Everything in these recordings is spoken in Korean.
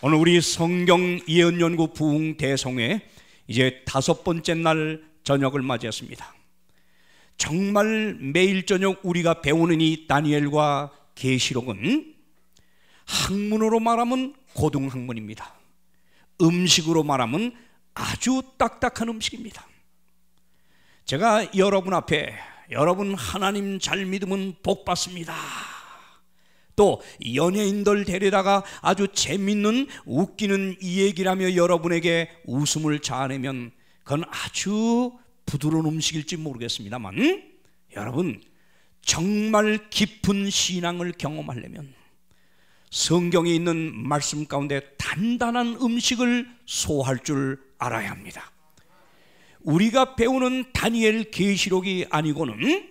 오늘 우리 성경 예언연구 부흥 대성회 이제 5번째 날 저녁을 맞이했습니다. 정말 매일 저녁 우리가 배우는 이 다니엘과 계시록은 학문으로 말하면 고등학문입니다. 음식으로 말하면 아주 딱딱한 음식입니다. 제가 여러분 앞에 여러분 하나님 잘 믿으면 복 받습니다, 또 연예인들 데려다가 아주 재밌는 웃기는 이 얘기라며 여러분에게 웃음을 자아내면 그건 아주 부드러운 음식일지 모르겠습니다만, 여러분 정말 깊은 신앙을 경험하려면 성경에 있는 말씀 가운데 단단한 음식을 소화할 줄 알아야 합니다. 우리가 배우는 다니엘 계시록이 아니고는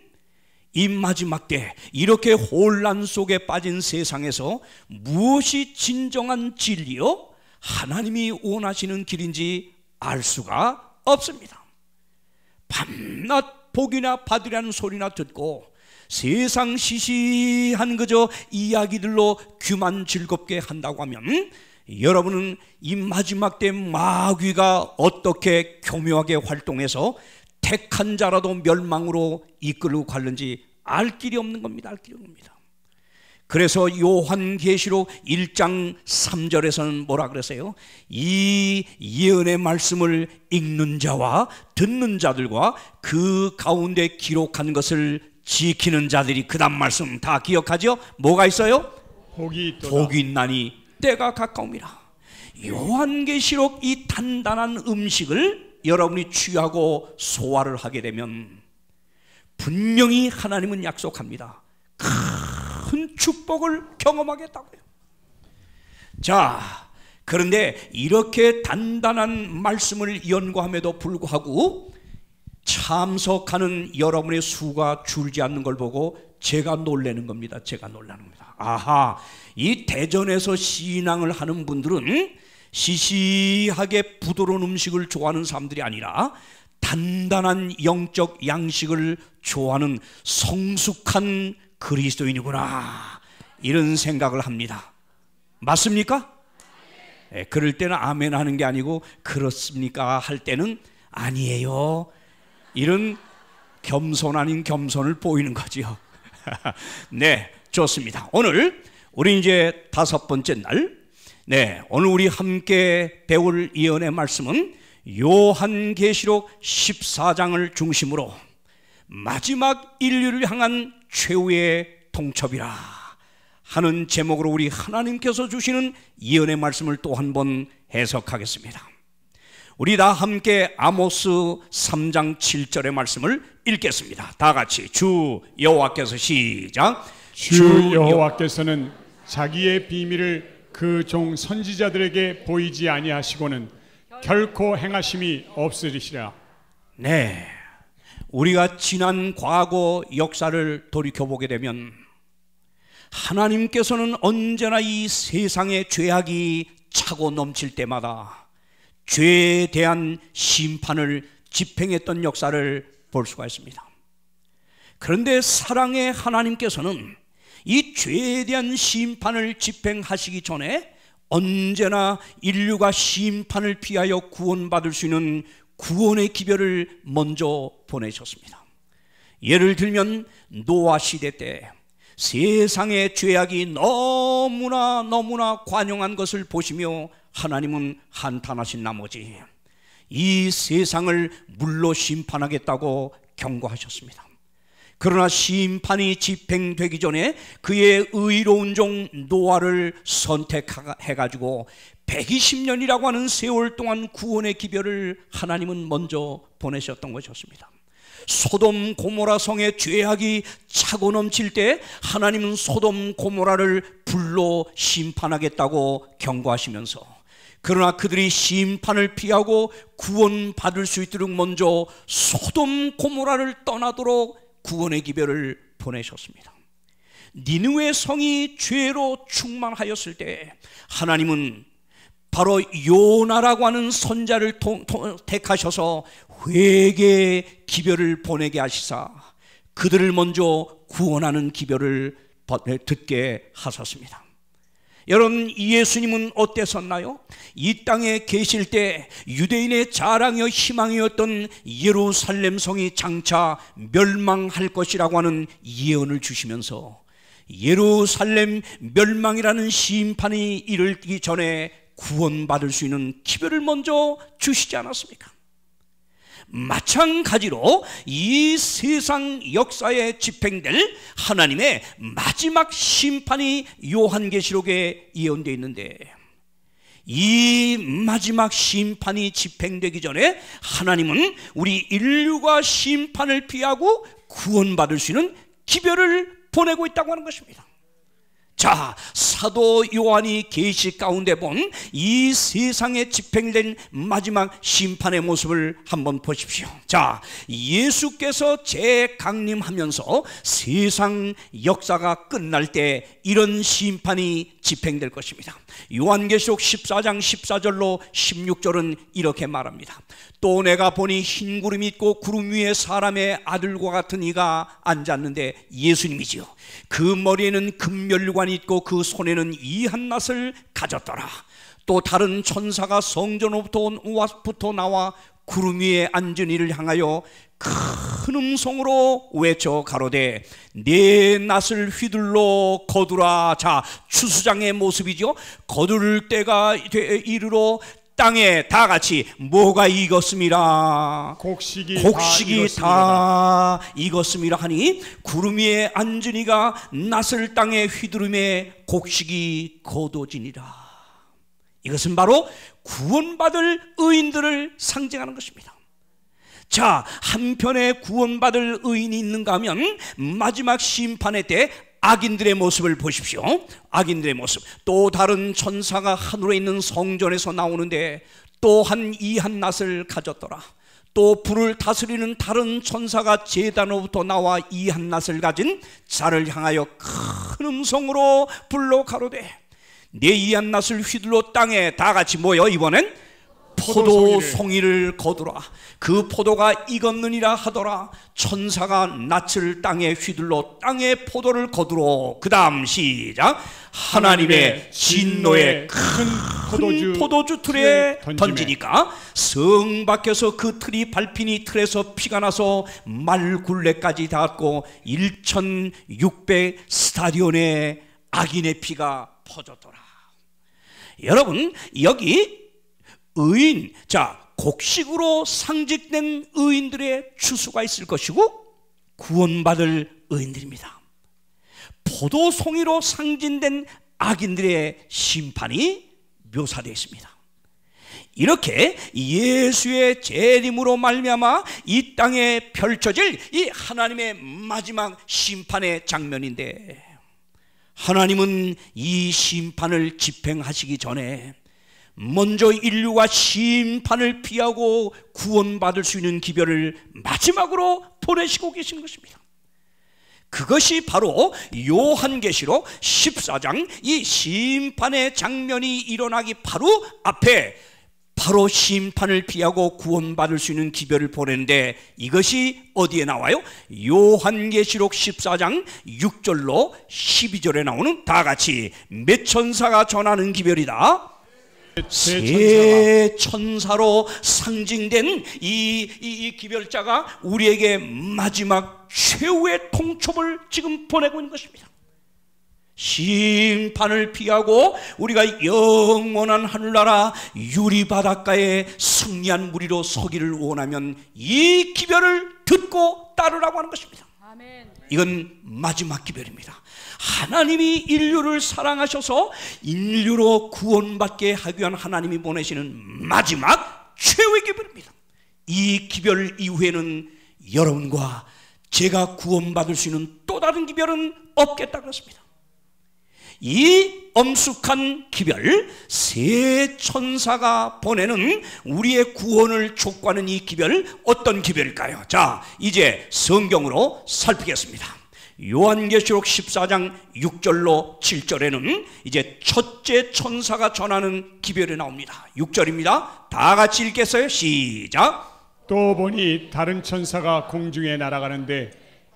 이 마지막 때 이렇게 혼란 속에 빠진 세상에서 무엇이 진정한 진리요 하나님이 원하시는 길인지 알 수가 없습니다. 밤낮 복이나 받으라는 소리나 듣고 세상 시시한 그저 이야기들로 귀만 즐겁게 한다고 하면, 여러분은 이 마지막 때 마귀가 어떻게 교묘하게 활동해서 택한 자라도 멸망으로 이끌고 가는지 알 길이 없는 겁니다. 알 길이 없는 겁니다. 그래서 요한계시록 1장 3절에서는 뭐라 그러세요? 이 예언의 말씀을 읽는 자와 듣는 자들과 그 가운데 기록한 것을 지키는 자들이, 그 다음 말씀 다 기억하죠? 뭐가 있어요? 복이 있나니 때가 가까움이라. 요한계시록 이 단단한 음식을 여러분이 취하고 소화를 하게 되면 분명히 하나님은 약속합니다. 큰 축복을 경험하겠다고요. 자, 그런데 이렇게 단단한 말씀을 연구함에도 불구하고 참석하는 여러분의 수가 줄지 않는 걸 보고 제가 놀라는 겁니다. 제가 놀라는 겁니다. 아하, 이 대전에서 신앙을 하는 분들은 시시하게 부드러운 음식을 좋아하는 사람들이 아니라 단단한 영적 양식을 좋아하는 성숙한 그리스도인이구나, 이런 생각을 합니다. 맞습니까? 네, 그럴 때는 아멘 하는 게 아니고 그렇습니까 할 때는 아니에요, 이런 겸손 아닌 겸손을 보이는 거죠. 네, 좋습니다. 오늘 우리 이제 5번째 날, 네, 오늘 우리 함께 배울 예언의 말씀은 요한계시록 14장을 중심으로 마지막 인류를 향한 최후의 통첩이라 하는 제목으로 우리 하나님께서 주시는 예언의 말씀을 또 한 번 해석하겠습니다. 우리 다 함께 아모스 3장 7절의 말씀을 읽겠습니다. 다 같이 주 여호와께서 시작. 주 여호와께서는 자기의 비밀을 그 종 선지자들에게 보이지 아니하시고는 결코 행하심이 없으리시라. 네, 우리가 지난 과거 역사를 돌이켜보게 되면 하나님께서는 언제나 이 세상의 죄악이 차고 넘칠 때마다 죄에 대한 심판을 집행했던 역사를 볼 수가 있습니다. 그런데 사랑의 하나님께서는 이 죄에 대한 심판을 집행하시기 전에 언제나 인류가 심판을 피하여 구원받을 수 있는 구원의 기별을 먼저 보내셨습니다. 예를 들면 노아 시대 때 세상의 죄악이 너무나 관영한 것을 보시며 하나님은 한탄하신 나머지 이 세상을 물로 심판하겠다고 경고하셨습니다. 그러나 심판이 집행되기 전에 그의 의로운 종 노아를 선택해가지고 120년이라고 하는 세월 동안 구원의 기별을 하나님은 먼저 보내셨던 것이었습니다. 소돔 고모라 성의 죄악이 차고 넘칠 때 하나님은 소돔 고모라를 불로 심판하겠다고 경고하시면서, 그러나 그들이 심판을 피하고 구원받을 수 있도록 먼저 소돔 고모라를 떠나도록 구원의 기별을 보내셨습니다. 니느웨 성이 죄로 충만하였을 때 하나님은 바로 요나라고 하는 선자를 택하셔서 회개의 기별을 보내게 하시사 그들을 먼저 구원하는 기별을 듣게 하셨습니다. 여러분, 예수님은 어땠었나요? 이 땅에 계실 때 유대인의 자랑이요 희망이었던 예루살렘 성이 장차 멸망할 것이라고 하는 예언을 주시면서 예루살렘 멸망이라는 심판이 이르기 전에 구원받을 수 있는 기별을 먼저 주시지 않았습니까? 마찬가지로 이 세상 역사에 집행될 하나님의 마지막 심판이 요한계시록에 예언되어 있는데, 이 마지막 심판이 집행되기 전에 하나님은 우리 인류가 심판을 피하고 구원받을 수 있는 기별을 보내고 있다고 하는 것입니다. 자, 사도 요한이 계시 가운데 본 이 세상에 집행된 마지막 심판의 모습을 한번 보십시오. 자, 예수께서 재강림하면서 세상 역사가 끝날 때 이런 심판이 집행될 것입니다. 요한계시록 14장 14절로 16절은 이렇게 말합니다. 또 내가 보니 흰 구름이 있고 구름 위에 사람의 아들과 같은 이가 앉았는데, 예수님이지요. 그 머리에는 금멸관이 있고 그 손에는 이한 낫을 가졌더라. 또 다른 천사가 성전으로부터 나와 구름 위에 앉은 이를 향하여 큰 음성으로 외쳐 가로되 네 낫을 휘둘러 거두라. 자, 추수장의 모습이죠. 거둘 때가 이르러 땅에 다 같이 뭐가 익었음이라. 곡식이 다 익었음이라 하니 구름 위에 앉은 이가 낫을 땅에 휘두르매 곡식이 거두어지니라. 이것은 바로 구원받을 의인들을 상징하는 것입니다. 자, 한편에 구원받을 의인이 있는가 하면 마지막 심판의 때 악인들의 모습을 보십시오. 악인들의 모습. 또 다른 천사가 하늘에 있는 성전에서 나오는데 또한 이한 낫을 가졌더라. 또 불을 다스리는 다른 천사가 제단으로부터 나와 이한 낫을 가진 자를 향하여 큰 음성으로 불러 가로되 내 이한 낫을 휘둘러 땅에 다 같이 모여 이번엔 포도송이를 거두라. 그 포도가 익었느니라 하더라. 천사가 낫을 땅에 휘둘러 땅에 포도를 거두러. 그 다음 시작. 하나님의 진노의 큰 포도주 틀에 던지니까 성 밖에서 그 틀이 밟히니 틀에서 피가 나서 말굴레까지 닿았고 1600 스타디온에 악인의 피가 퍼졌더라. 여러분, 여기 의인, 자, 곡식으로 상징된 의인들의 추수가 있을 것이고 구원받을 의인들입니다. 포도송이로 상징된 악인들의 심판이 묘사되어 있습니다. 이렇게 예수의 재림으로 말미암아 이 땅에 펼쳐질 이 하나님의 마지막 심판의 장면인데, 하나님은 이 심판을 집행하시기 전에 먼저 인류가 심판을 피하고 구원받을 수 있는 기별을 마지막으로 보내시고 계신 것입니다. 그것이 바로 요한계시록 14장 이 심판의 장면이 일어나기 바로 앞에 바로 심판을 피하고 구원받을 수 있는 기별을 보내는데, 이것이 어디에 나와요? 요한계시록 14장 6절로 12절에 나오는 다 같이 몇 천사가 전하는 기별이다. 세 천사로 상징된 이 기별자가 우리에게 마지막 최후의 통첩을 지금 보내고 있는 것입니다. 심판을 피하고 우리가 영원한 하늘나라 유리바닷가에 승리한 무리로 서기를 원하면 이 기별을 듣고 따르라고 하는 것입니다. 아멘. 이건 마지막 기별입니다. 하나님이 인류를 사랑하셔서 인류로 구원받게 하기 위한 하나님이 보내시는 마지막 최후의 기별입니다. 이 기별 이후에는 여러분과 제가 구원받을 수 있는 또 다른 기별은 없겠다 그렇습니다. 이 엄숙한 기별, 세 천사가 보내는 우리의 구원을 촉구하는 이 기별, 어떤 기별일까요? 자, 이제 성경으로 살피겠습니다. 요한계시록 14장 6절로 7절에는 이제 첫째 천사가 전하는 기별이 나옵니다. 6절입니다. 다 같이 읽겠어요. 시작. 또 보니 다른 천사가 공중에 날아가는데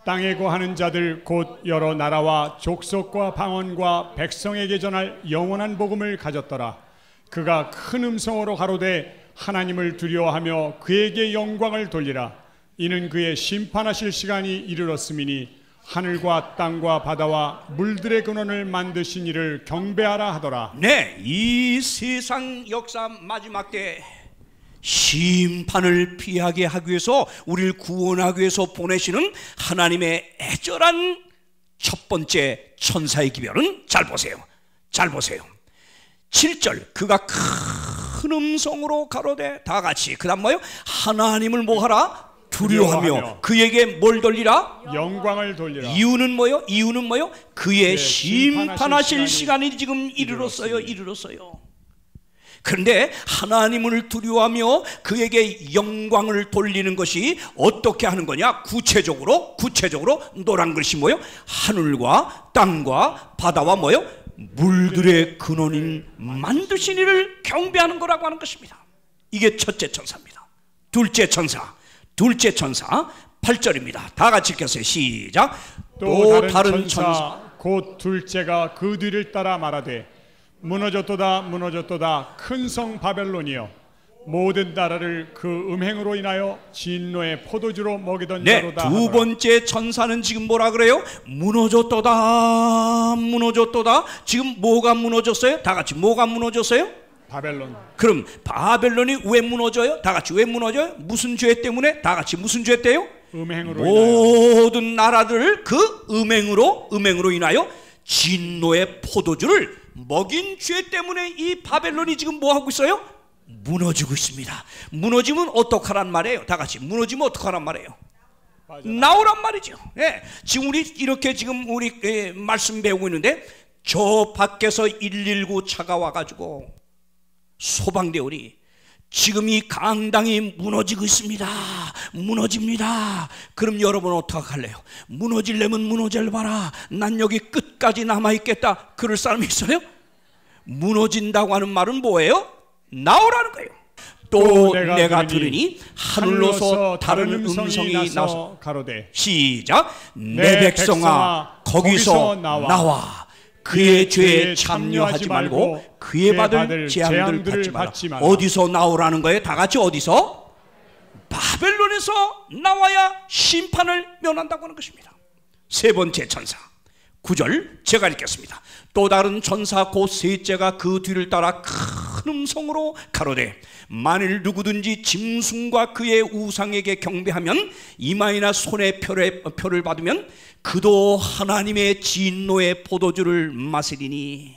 땅에 거하는 자들 곧 여러 나라와 족속과 방언과 백성에게 전할 영원한 복음을 가졌더라. 그가 큰 음성으로 가로되 하나님을 두려워하며 그에게 영광을 돌리라. 이는 그의 심판하실 시간이 이르렀음이니 하늘과 땅과 바다와 물들의 근원을 만드신 이를 경배하라 하더라. 네, 이 세상 역사 마지막 때 심판을 피하게 하기 위해서, 우리를 구원하기 위해서 보내시는 하나님의 애절한 첫 번째 천사의 기별은, 잘 보세요, 잘 보세요. 7절, 그가 큰 음성으로 가로되, 다 같이, 그 다음 뭐예요? 하나님을 뭐하라? 두려워하며 그에게 뭘 돌리라? 영광을 돌리라. 이유는 뭐요? 이유는 뭐요? 그의 심판하실 시간이 지금 이르렀어요. 그런데 하나님을 두려워하며 그에게 영광을 돌리는 것이 어떻게 하는 거냐? 구체적으로 노란 글씨 뭐요? 하늘과 땅과 바다와 뭐요? 물들의 근원인 만드신 이를 경배하는 거라고 하는 것입니다. 이게 첫째 천사입니다. 둘째 천사 8절입니다. 다 같이 읽겠어요. 시작. 또 다른 천사 곧 둘째가 그 뒤를 따라 말하되 무너졌도다 큰 성 바벨론이여, 모든 나라를 그 음행으로 인하여 진노의 포도주로 먹이던 자로다. 두 번째 천사는 지금 뭐라 그래요? 무너졌도다. 지금 뭐가 무너졌어요? 다 같이, 뭐가 무너졌어요? 바벨론. 그럼 바벨론이 왜 무너져요? 다 같이, 왜 무너져요? 무슨 죄 때문에? 다 같이, 무슨 죄 때요? 음행으로 모든 인하여. 나라들을 그 음행으로 인하여 진노의 포도주를 먹인 죄 때문에 이 바벨론이 지금 뭐 하고 있어요? 무너지고 있습니다. 무너지면 어떡하란 말이에요? 다 같이, 무너지면 어떡하란 말이에요? 나오란 말이죠. 예. 지금 우리 이렇게 지금 우리 말씀 배우고 있는데, 저 밖에서 119 차가 와가지고 소방대원이 지금 이 강당이 무너지고 있습니다. 무너집니다. 그럼 여러분 어떡할래요? 무너지려면 무너져봐라. 난 여기 끝까지 남아있겠다. 그럴 사람이 있어요? 무너진다고 하는 말은 뭐예요? 나오라는 거예요. 또 내가 들으니 하늘로서 다른 음성이 나서 가로되, 시작. 내 백성아 거기서 나와 그의 죄에 참여하지 말고 그의 받을 재앙들 받지 말라. 어디서 나오라는 거예요? 다 같이, 어디서? 바벨론에서 나와야 심판을 면한다고 하는 것입니다. 세 번째 천사 9절 제가 읽겠습니다. 또 다른 천사 곧 셋째가 그 뒤를 따라 큰 음성으로 가로되, 만일 누구든지 짐승과 그의 우상에게 경배하면 이마이나 손에 표를 받으면 그도 하나님의 진노의 포도주를 마시리니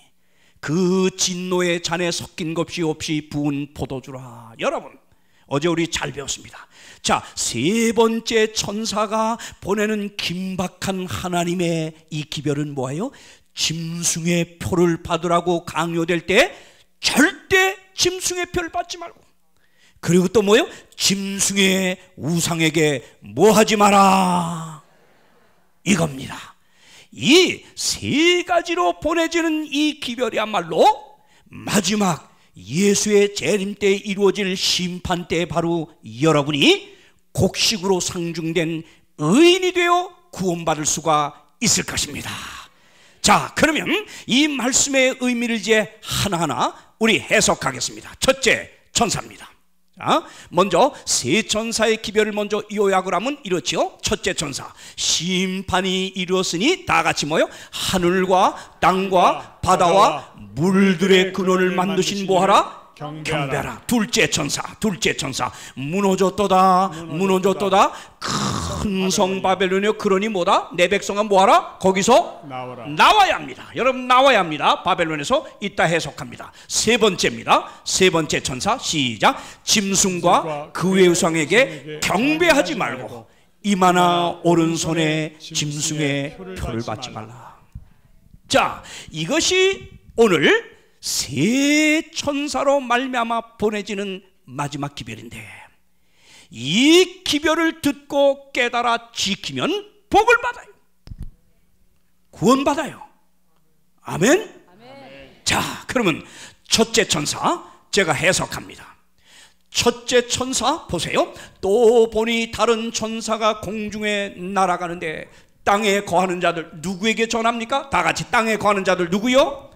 그 진노의 잔에 섞인 것이 없이 부은 포도주라. 여러분, 어제 우리 잘 배웠습니다. 자, 세 번째 천사가 보내는 긴박한 하나님의 이 기별은 뭐예요? 짐승의 표를 받으라고 강요될 때 절대 짐승의 표를 받지 말고, 그리고 또 뭐예요? 짐승의 우상에게 뭐 하지 마라, 이겁니다. 이 세 가지로 보내지는 이 기별이야말로 마지막 예수의 재림 때 이루어질 심판 때 바로 여러분이 곡식으로 상중된 의인이 되어 구원받을 수가 있을 것입니다. 자, 그러면 이 말씀의 의미를 이제 하나하나 우리 해석하겠습니다. 첫째 천사입니다. 자, 먼저 세 천사의 기별을 먼저 요약을 하면 이렇죠. 첫째 천사, 심판이 이루었으니 다 같이 뭐요? 하늘과 땅과 바다와 물들의 근원을 만드신 뭐하라? 경배하라. 둘째 천사 무너졌도다. 큰 성 바벨론이여, 그러니 뭐다? 내 백성아 뭐하라? 거기서 나와야 합니다. 여러분, 나와야 합니다. 바벨론에서 이따 해석합니다. 세 번째입니다. 세 번째 천사 시작. 짐승과 그의 우상에게 경배하지 말고 이마나 오른손에 짐승의 표를 받지 말라. 자, 이것이 오늘 세 천사로 말미암아 보내지는 마지막 기별인데, 이 기별을 듣고 깨달아 지키면 복을 받아요. 구원받아요. 아멘? 자, 그러면 첫째 천사 제가 해석합니다. 첫째 천사 보세요. 또 보니 다른 천사가 공중에 날아가는데 땅에 거하는 자들 누구에게 전합니까? 다 같이 땅에 거하는 자들 누구요?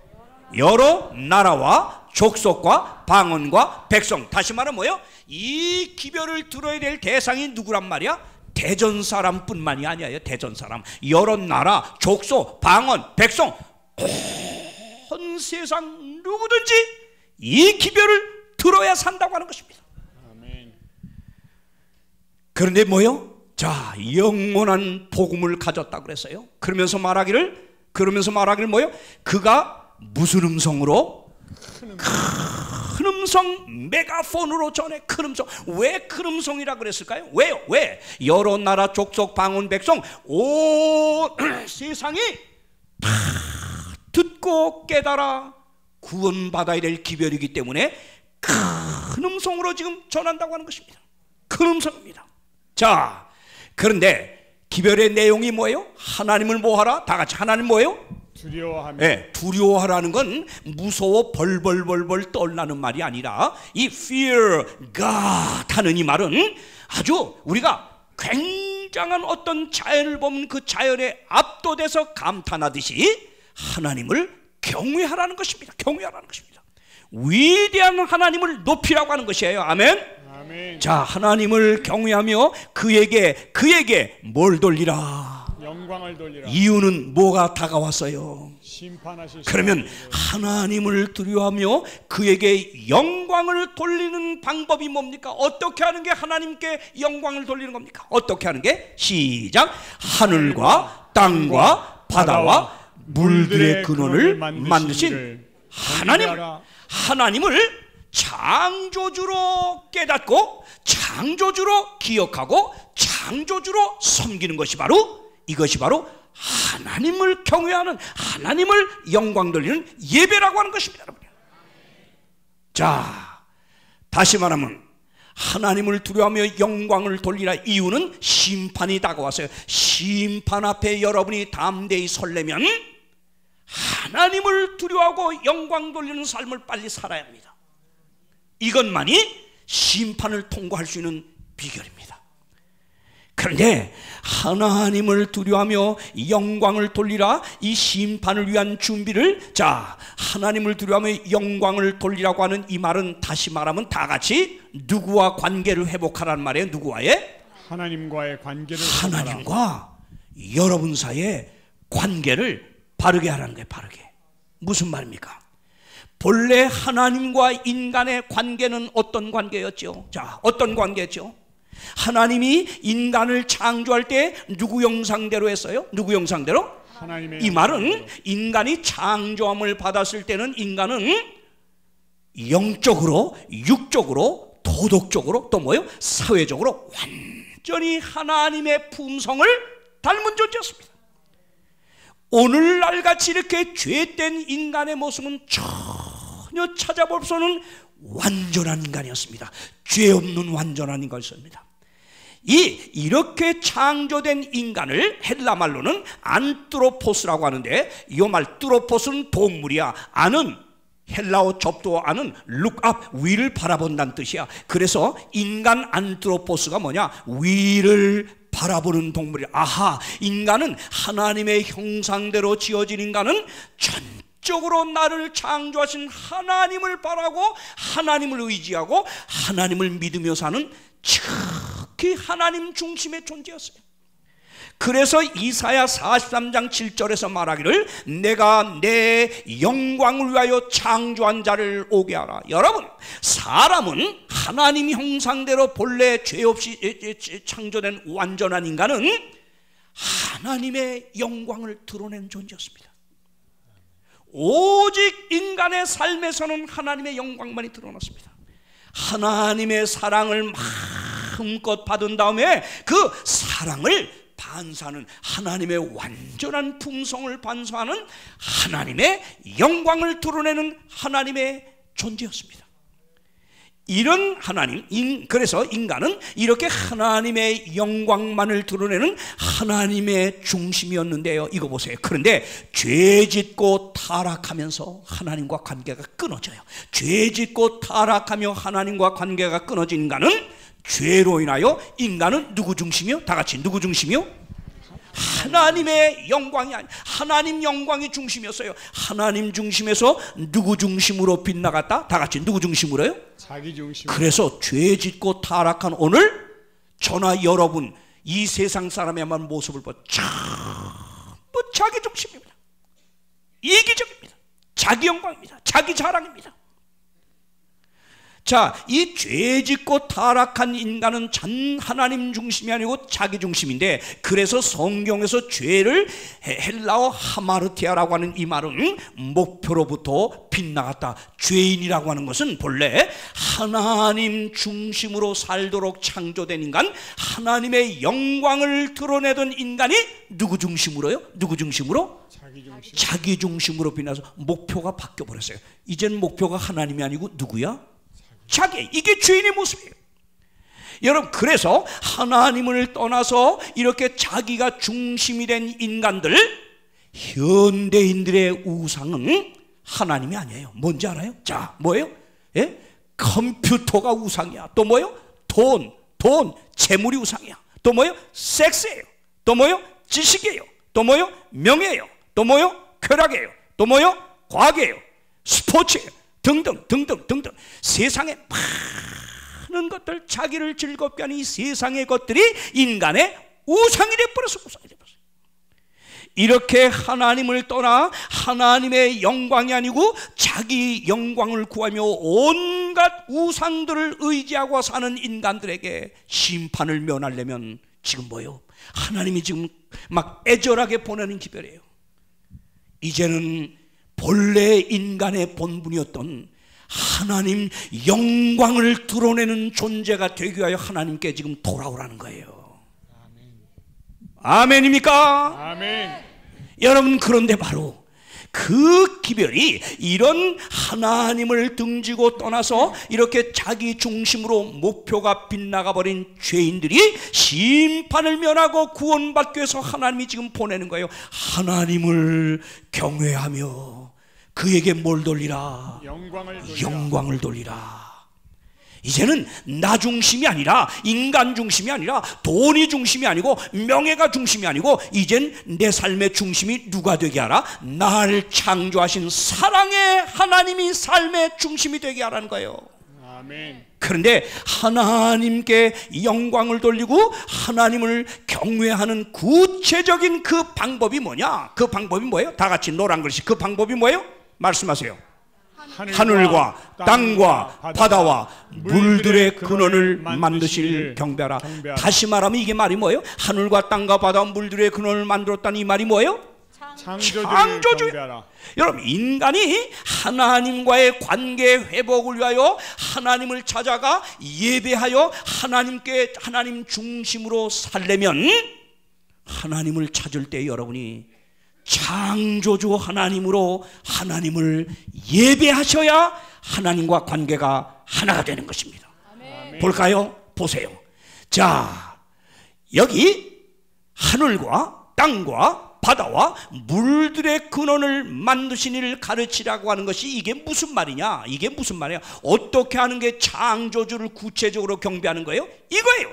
여러 나라와 족속과 방언과 백성. 다시 말하면 뭐예요? 이 기별을 들어야 될 대상이 누구란 말이야? 대전 사람뿐만이 아니에요. 대전 사람, 여러 나라, 족속, 방언, 백성, 온 세상 누구든지 이 기별을 들어야 산다고 하는 것입니다. 아멘. 그런데 뭐요? 자, 영원한 복음을 가졌다고 그랬어요. 그러면서 말하기를 뭐요? 그가 무슨 음성으로? 큰 음성, 메가폰으로 전해. 큰 음성. 왜 큰 음성이라 그랬을까요? 왜요? 왜? 여러 나라, 족속, 방언, 백성, 온 세상이 다 듣고 깨달아 구원받아야 될 기별이기 때문에 큰 음성으로 지금 전한다고 하는 것입니다. 큰 음성입니다. 자, 그런데 기별의 내용이 뭐예요? 하나님을 뭐하라? 다 같이 하나님 뭐예요? 두려워하며. 네, 두려워하라는 건 무서워 벌벌벌벌 떨나는 말이 아니라 이 fear God 하는 이 말은 아주 우리가 굉장한 어떤 자연을 보면 그 자연에 압도돼서 감탄하듯이 하나님을 경외하라는 것입니다. 경외하라는 것입니다. 위대한 하나님을 높이라고 하는 것이에요. 아멘. 아멘. 자, 하나님을 경외하며 그에게 뭘 돌리라? 영광을 돌리라. 이유는 뭐가 다가왔어요? 심판하실. 그러면 하나님을 두려워하며 그에게 영광을 돌리는 방법이 뭡니까? 어떻게 하는 게 하나님께 영광을 돌리는 겁니까? 어떻게 하는 게? 시작. 하늘과 땅과 바다와 물들의 근원을 만드신 하나님을 창조주로 깨닫고 창조주로 기억하고 창조주로 섬기는 것이 바로 이것이 바로 하나님을 경외하는, 하나님을 영광 돌리는 예배라고 하는 것입니다, 여러분. 자, 다시 말하면 하나님을 두려워하며 영광을 돌리라. 이유는 심판이 다가왔어요. 심판 앞에 여러분이 담대히 설레면 하나님을 두려워하고 영광 돌리는 삶을 빨리 살아야 합니다. 이것만이 심판을 통과할 수 있는 비결입니다. 그런데 하나님을 두려워하며 영광을 돌리라, 이 심판을 위한 준비를, 자, 하나님을 두려워하며 영광을 돌리라고 하는 이 말은 다시 말하면 다 같이 누구와 관계를 회복하라는 말이에요. 누구와의? 하나님과의 관계를 하나님과 여러분 사이의 관계를 바르게 하라는 거예요. 바르게. 무슨 말입니까? 본래 하나님과 인간의 관계는 어떤 관계였죠? 자, 어떤 관계였죠? 하나님이 인간을 창조할 때 누구 형상대로 했어요? 누구 형상대로? 하나님의 이 말은 인간이 창조함을 받았을 때는 인간은 영적으로, 육적으로, 도덕적으로, 또 뭐요? 사회적으로 완전히 하나님의 품성을 닮은 존재였습니다. 오늘날 같이 이렇게 죄된 인간의 모습은 전혀 찾아볼 수 없는 완전한 인간이었습니다. 죄 없는 완전한 인간이었습니다. 이렇게 창조된 인간을 헬라 말로는 안트로포스라고 하는데, 이 말 트로포스는 동물이야. 아는, 헬라어 접두어 아는 look up, 위를 바라본다는 뜻이야. 그래서 인간 안트로포스가 뭐냐? 위를 바라보는 동물이야. 아하, 인간은 하나님의 형상대로 지어진 인간은 전적으로 나를 창조하신 하나님을 바라고 하나님을 의지하고 하나님을 믿으며 사는 특히 하나님 중심의 존재였어요. 그래서 이사야 43장 7절에서 말하기를 내가 내 영광을 위하여 창조한 자를 오게 하라. 여러분, 사람은 하나님 형상대로 본래 죄 없이 창조된 완전한 인간은 하나님의 영광을 드러낸 존재였습니다. 오직 인간의 삶에서는 하나님의 영광만이 드러났습니다. 하나님의 사랑을 마음껏 받은 다음에 그 사랑을 반사하는, 하나님의 완전한 품성을 반사하는 하나님의 영광을 드러내는 하나님의 존재였습니다. 이런 하나님, 그래서 인간은 이렇게 하나님의 영광만을 드러내는 하나님의 중심이었는데요. 이거 보세요. 그런데 죄짓고 타락하면서 하나님과 관계가 끊어져요. 죄짓고 타락하며 하나님과 관계가 끊어진 인간은 죄로 인하여 인간은 누구 중심이요? 다 같이 누구 중심이요? 하나님의 영광이 아니, 하나님 영광이 중심이었어요. 하나님 중심에서 누구 중심으로 빗나갔다? 다 같이 누구 중심으로요? 자기 중심. 그래서 죄짓고 타락한 오늘 저나 여러분 이 세상 사람의 모습을 보면 전부 자기 중심입니다. 이기적입니다. 자기 영광입니다. 자기 자랑입니다. 자, 이 죄짓고 타락한 인간은 전 하나님 중심이 아니고 자기 중심인데, 그래서 성경에서 죄를 헬라어 하마르티아라고 하는 이 말은 목표로부터 빗나갔다. 죄인이라고 하는 것은 본래 하나님 중심으로 살도록 창조된 인간, 하나님의 영광을 드러내던 인간이 누구 중심으로요? 누구 중심으로? 자기 중심으로 빛나서 목표가 바뀌어버렸어요. 이젠 목표가 하나님이 아니고 누구야? 자기. 이게 죄인의 모습이에요. 여러분, 그래서 하나님을 떠나서 이렇게 자기가 중심이 된 인간들, 현대인들의 우상은 하나님이 아니에요. 뭔지 알아요? 자, 뭐예요? 예? 컴퓨터가 우상이야. 또 뭐예요? 돈, 재물이 우상이야. 또 뭐예요? 섹스예요. 또 뭐예요? 지식이에요. 또 뭐예요? 명예예요. 또 뭐예요? 쾌락이에요. 또 뭐예요? 과학이에요. 스포츠예요. 등등 세상에 많은 것들, 자기를 즐겁게 하는 이 세상의 것들이 인간의 우상이 되어버렸어. 이렇게 하나님을 떠나 하나님의 영광이 아니고 자기 영광을 구하며 온갖 우상들을 의지하고 사는 인간들에게 심판을 면하려면 지금 뭐예요? 하나님이 지금 막 애절하게 보내는 기별이에요. 이제는 본래 인간의 본분이었던 하나님 영광을 드러내는 존재가 되기 위하여 하나님께 지금 돌아오라는 거예요. 아멘입니까? 아멘. 여러분, 그런데 바로 그 기별이 이런 하나님을 등지고 떠나서 이렇게 자기 중심으로 목표가 빗나가 버린 죄인들이 심판을 면하고 구원받기 위해서 하나님이 지금 보내는 거예요. 하나님을 경외하며 그에게 뭘 돌리라? 영광을 돌리라. 이제는 나 중심이 아니라, 인간 중심이 아니라, 돈이 중심이 아니고, 명예가 중심이 아니고, 이젠 내 삶의 중심이 누가 되게 하라? 날 창조하신 사랑의 하나님이 삶의 중심이 되게 하라는 거예요. 아멘. 그런데 하나님께 영광을 돌리고 하나님을 경외하는 구체적인 그 방법이 뭐냐? 그 방법이 뭐예요? 다 같이 노란 글씨, 그 방법이 뭐예요? 말씀하세요. 하늘과 땅과 바다와 물들의 근원을 만드실 경배하라. 다시 말하면 이게 말이 뭐예요? 하늘과 땅과 바다와 물들의 근원을 만들었다는 이 말이 뭐예요? 창조주. 여러분, 인간이 하나님과의 관계 회복을 위하여 하나님을 찾아가 예배하여 하나님 중심으로 살려면, 하나님을 찾을 때 여러분이 창조주 하나님으로 하나님을 예배하셔야 하나님과 관계가 하나가 되는 것입니다. 아멘. 볼까요? 보세요. 자, 여기 하늘과 땅과 바다와 물들의 근원을 만드신 이를 가르치라고 하는 것이 이게 무슨 말이냐? 이게 무슨 말이야? 어떻게 하는 게 창조주를 구체적으로 경배하는 거예요? 이거예요.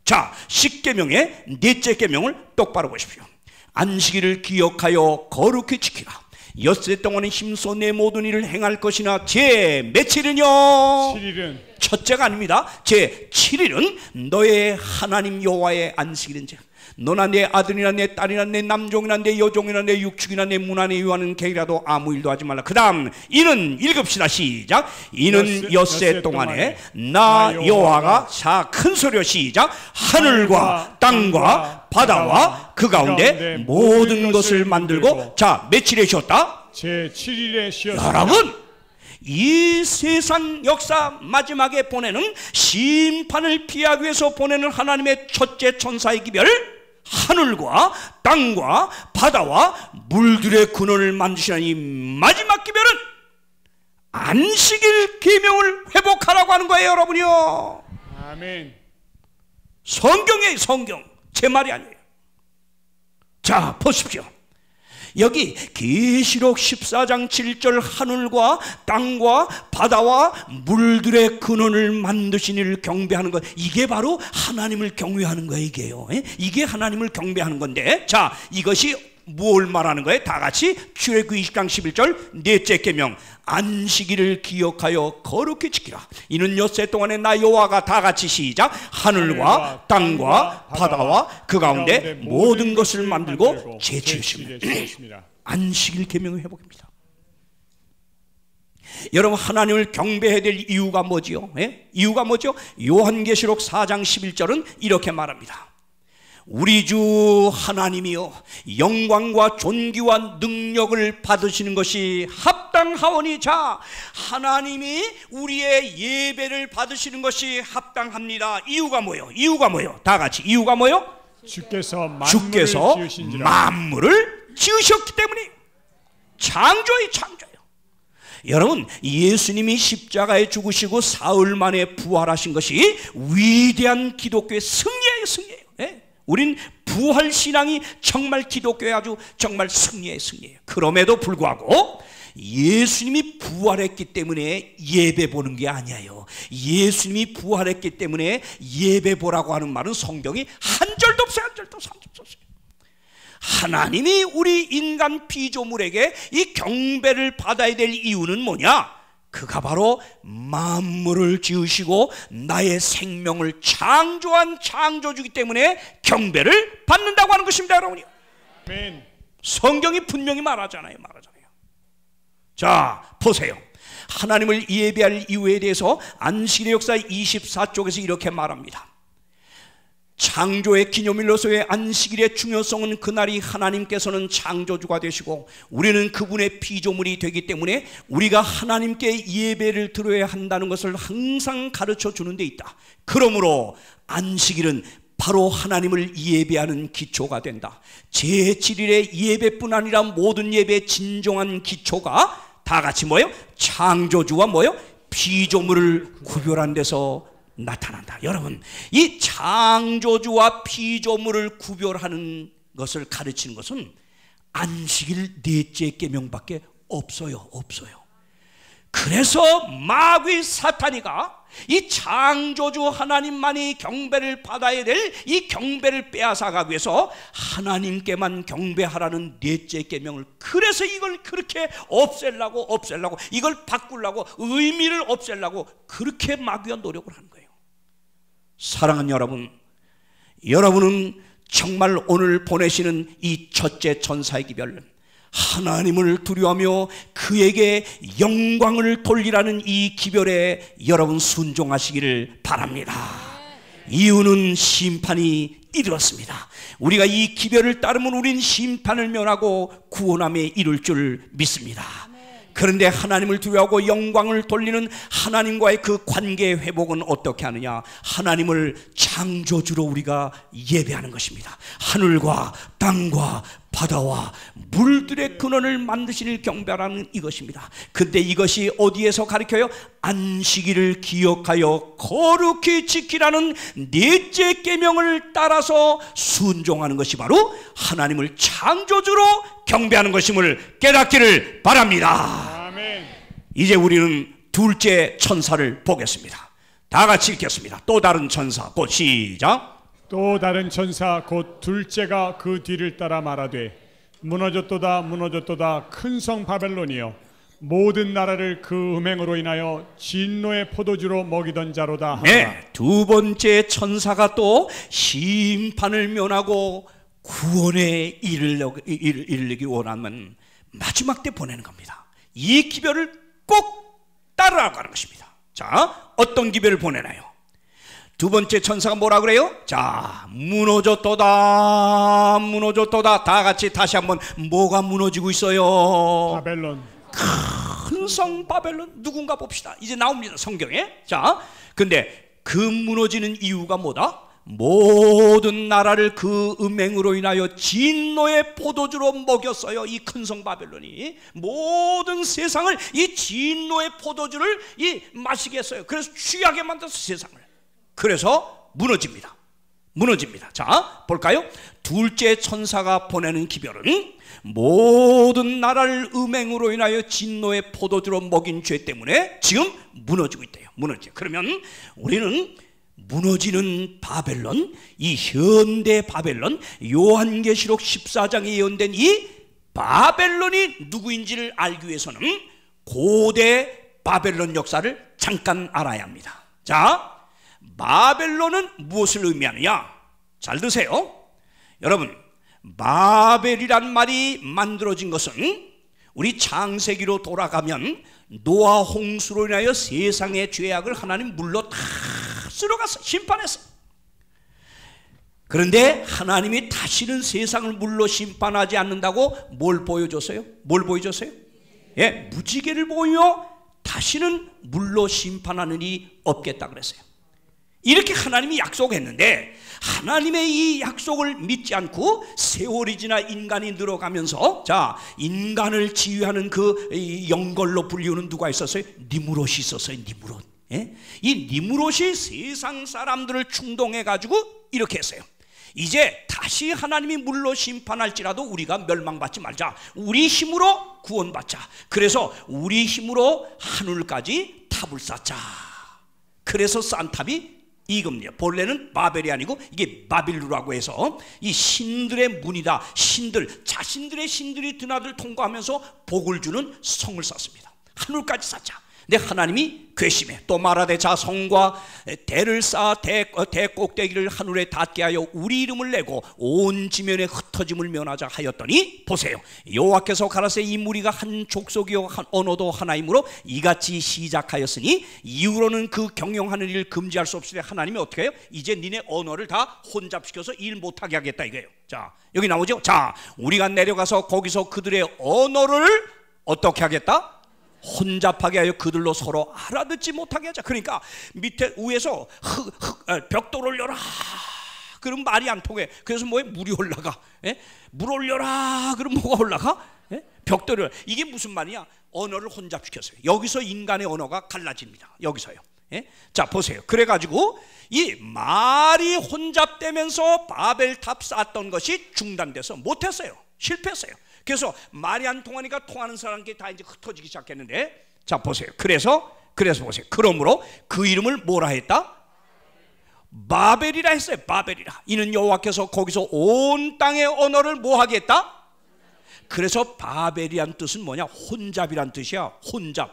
자, 10계명의 넷째 계명을 똑바로 보십시오. 안식일을 기억하여 거룩히 지키라. 엿새 동안에 힘써 내 모든 일을 행할 것이나 제 며칠은요? 7일은 첫째가 아닙니다. 제 7일은 너의 하나님 여호와의 안식일인지, 너나 내 아들이나 내 딸이나 내 남종이나 내 여종이나 내 육축이나 내 문안에 유하는 객이라도 아무 일도 하지 말라. 그 다음, 이는 읽읍시다. 시작. 이는 엿새 동안에 나 여호와가 큰 소리로 시작. 하늘과 땅과 바다와 그 가운데 모든 것을 만들고, 자, 며칠에 쉬었다? 제 7일에 쉬었습니다. 여러분, 이 세상 역사 마지막에 보내는, 심판을 피하기 위해서 보내는 하나님의 첫째 천사의 기별, 하늘과 땅과 바다와 물들의 근원을 만드시는 이 마지막 기별은 안식일 계명을 회복하라고 하는 거예요, 여러분이요. 아멘. 성경이에요, 성경. 제 말이 아니에요. 자, 보십시오. 여기 계시록 14장 7절 하늘과 땅과 바다와 물들의 근원을 만드신 이를 경배하는 것, 이게 바로 하나님을 경외하는 거예요. 이게요. 이게 하나님을 경배하는 건데, 자, 이것이 뭘 말하는 거예요? 다 같이 출애굽기 20장 11절 넷째 계명, 안식일을 기억하여 거룩히 지키라. 이는 엿새 동안에 나 여호와가, 다 같이 시작, 하늘과 땅과 바다와 그 가운데 모든 것을 만들고 제치우시며. 안식일 계명의 회복입니다. 여러분, 하나님을 경배해야 될 이유가 뭐지요? 이유가 뭐죠? 요한계시록 4장 11절은 이렇게 말합니다. 우리 주 하나님이여, 영광과 존귀와 능력을 받으시는 것이 합당하오니. 자, 하나님이 우리의 예배를 받으시는 것이 합당합니다. 이유가 뭐요? 이유가 뭐요? 다 같이 이유가 뭐요? 주께서 만물을 지으셨기 때문에. 창조예요, 창조예요. 여러분, 예수님이 십자가에 죽으시고 사흘 만에 부활하신 것이 위대한 기독교의 승리예요, 승리예요. 우린 부활 신앙이 정말 기독교의 아주 정말 승리의 승리예요. 그럼에도 불구하고 예수님이 부활했기 때문에 예배 보는 게 아니에요. 예수님이 부활했기 때문에 예배 보라고 하는 말은 성경이 한 절도 없어요. 한 절도 없어요. 하나님이 우리 인간 피조물에게 이 경배를 받아야 될 이유는 뭐냐? 그가 바로 만물을 지으시고 나의 생명을 창조한 창조주이기 때문에 경배를 받는다고 하는 것입니다, 여러분이. 아멘. 성경이 분명히 말하잖아요. 자, 보세요. 하나님을 예배할 이유에 대해서 안식일의 역사 24쪽에서 이렇게 말합니다. 창조의 기념일로서의 안식일의 중요성은 그날이 하나님께서는 창조주가 되시고 우리는 그분의 피조물이 되기 때문에 우리가 하나님께 예배를 드려야 한다는 것을 항상 가르쳐 주는 데 있다. 그러므로 안식일은 바로 하나님을 예배하는 기초가 된다. 제7일의 예배뿐 아니라 모든 예배의 진정한 기초가 다 같이 뭐예요? 창조주와 뭐예요? 피조물을 구별한 데서 나타난다. 여러분, 이 창조주와 피조물을 구별하는 것을 가르치는 것은 안식일 넷째 계명밖에 없어요. 그래서 마귀 사탄이가 이 창조주 하나님만이 경배를 받아야 될 이 경배를 빼앗아가기 위해서 하나님께만 경배하라는 넷째 계명을, 그래서 이걸 그렇게 없애려고 이걸 바꾸려고 의미를 없애려고 그렇게 마귀가 노력을 하는 거예요. 사랑하는 여러분, 여러분은 정말 오늘 보내시는 이 첫째 천사의 기별, 하나님을 두려워하며 그에게 영광을 돌리라는 이 기별에 여러분 순종하시기를 바랍니다. 이유는 심판이 이르렀습니다. 우리가 이 기별을 따르면 우린 심판을 면하고 구원함에 이룰 줄 믿습니다. 그런데 하나님을 두려워하고 영광을 돌리는 하나님과의 그 관계 회복은 어떻게 하느냐? 하나님을 창조주로 우리가 예배하는 것입니다. 하늘과 땅과 바다와 물들의 근원을 만드신 경배하라는 이것입니다. 근데 이것이 어디에서 가르쳐요? 안식일을 기억하여 거룩히 지키라는 넷째 계명을 따라서 순종하는 것이 바로 하나님을 창조주로 경배하는 것임을 깨닫기를 바랍니다. 아멘. 이제 우리는 둘째 천사를 보겠습니다. 다 같이 읽겠습니다. 또 다른 천사, 곧 시작. 또 다른 천사 곧 둘째가 그 뒤를 따라 말하되 무너졌도다 큰 성 바벨론이여, 모든 나라를 그 음행으로 인하여 진노의 포도주로 먹이던 자로다 하라. 네, 두 번째 천사가 또 심판을 면하고 구원에 이르기 원하면 마지막 때 보내는 겁니다. 이 기별을 꼭 따르라고 하는 것입니다. 자, 어떤 기별을 보내나요? 두 번째 천사가 뭐라 그래요? 자, 무너졌도다. 다 같이 다시 한번. 뭐가 무너지고 있어요? 바벨론. 큰 성 바벨론. 누군가 봅시다. 이제 나옵니다, 성경에. 자, 근데 그 무너지는 이유가 뭐다? 모든 나라를 그 음행으로 인하여 진노의 포도주로 먹였어요. 이 큰 성 바벨론이 모든 세상을 이 진노의 포도주를 마시게 했어요. 그래서 취하게 만들어서 세상을. 그래서 무너집니다. 자, 볼까요? 둘째 천사가 보내는 기별은 모든 나라를 음행으로 인하여 진노의 포도주로 먹인 죄 때문에 지금 무너지고 있대요. 그러면 우리는 무너지는 바벨론, 이 현대 바벨론, 요한계시록 14장에 예언된 이 바벨론이 누구인지를 알기 위해서는 고대 바벨론 역사를 잠깐 알아야 합니다. 자, 바벨론은 무엇을 의미하느냐? 잘 드세요. 여러분, 바벨이란 말이 만들어진 것은 우리 창세기로 돌아가면 노아 홍수로 인하여 세상의 죄악을 하나님 물로 다 쓸어갔어. 심판했어. 그런데 하나님이 다시는 세상을 물로 심판하지 않는다고 뭘 보여줬어요? 예, 무지개를 보이며 다시는 물로 심판하는 일이 없겠다 그랬어요. 이렇게 하나님이 약속했는데 하나님의 이 약속을 믿지 않고 세월이 지나 인간이 늘어가면서 자, 인간을 지휘하는 그 영걸로 불리우는 누가 있었어요? 니무롯이 있었어요. 니무롯. 예? 이 니무롯이 세상 사람들을 충동해 가지고 이렇게 했어요. 이제 다시 하나님이 물로 심판할지라도 우리가 멸망받지 말자. 우리 힘으로 구원받자. 그래서 우리 힘으로 하늘까지 탑을 쌓자. 그래서 쌓은 탑이 이겁니다. 본래는 바벨이 아니고 이게 바빌루라고 해서 이 신들의 문이다. 신들, 자신들의 신들이 드나들 통과하면서 복을 주는 성을 쌓습니다. 하늘까지 쌓자. 근데 하나님이 괘씸해. 또 말하되 자, 성과 대를 쌓아 대 꼭대기를 하늘에 닿게 하여 우리 이름을 내고 온 지면에 흩어짐을 면하자 하였더니 보세요. 여호와께서 가라사대 이 무리가 한 족속이요 한 언어도 하나이므로 이같이 시작하였으니 이후로는 그 경영하는 일을 금지할 수 없으니 하나님이 어떻게 해요? 이제 니네 언어를 다 혼잡시켜서 일 못하게 하겠다 이거예요. 자, 여기 나오죠. 자, 우리가 내려가서 거기서 그들의 언어를 어떻게 하겠다? 혼잡하게 하여 그들로 서로 알아듣지 못하게 하자. 그러니까 밑에 위에서 벽돌 올려라. 그럼 말이 안 통해. 그래서 뭐에 물이 올라가. 예? 물 올려라. 그럼 뭐가 올라가? 예? 벽돌을. 이게 무슨 말이야? 언어를 혼잡시켰어요. 여기서 인간의 언어가 갈라집니다. 여기서요. 예? 자, 보세요. 그래가지고 이 말이 혼잡되면서 바벨탑 쌓았던 것이 중단돼서 못했어요. 실패했어요. 그래서 말이 안 통하니까 통하는 사람께 다 이제 흩어지기 시작했는데, 자 보세요. 그래서 보세요. 그러므로 그 이름을 뭐라 했다? 바벨이라 했어요. 바벨이라. 이는 여호와께서 거기서 온 땅의 언어를 뭐 하겠다? 그래서 바벨이란 뜻은 뭐냐? 혼잡이란 뜻이야. 혼잡.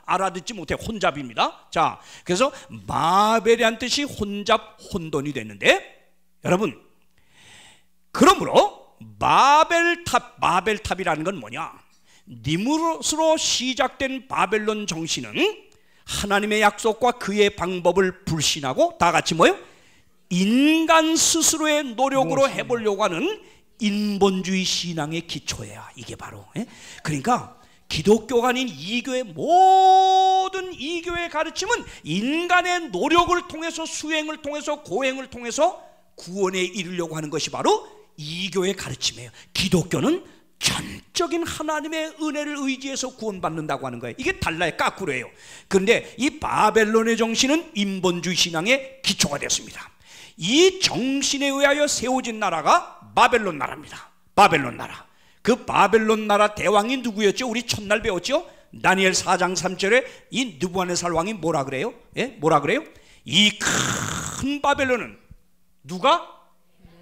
알아듣지 못해. 혼잡입니다. 자, 그래서 바벨이란 뜻이 혼잡, 혼돈이 됐는데, 여러분, 그러므로 바벨탑이라는 건 뭐냐? 니무롯으로 시작된 바벨론 정신은 하나님의 약속과 그의 방법을 불신하고 다 같이 뭐예요? 인간 스스로의 노력으로 해보려고 하는 인본주의 신앙의 기초야. 이게 바로. 그러니까 기독교가 아닌 이교의 모든 이교의 가르침은 인간의 노력을 통해서, 수행을 통해서, 고행을 통해서 구원에 이르려고 하는 것이 바로 이교의 가르침이에요. 기독교는 전적인 하나님의 은혜를 의지해서 구원받는다고 하는 거예요. 이게 달라요. 까꾸로예요. 그런데 이 바벨론의 정신은 인본주의 신앙의 기초가 됐습니다. 이 정신에 의하여 세워진 나라가 바벨론 나라입니다. 바벨론 나라. 그 바벨론 나라 대왕이 누구였죠? 우리 첫날 배웠죠? 다니엘 4장 3절에 이 느부갓네살 왕이 뭐라 그래요? 예? 뭐라 그래요? 이 큰 바벨론은 누가?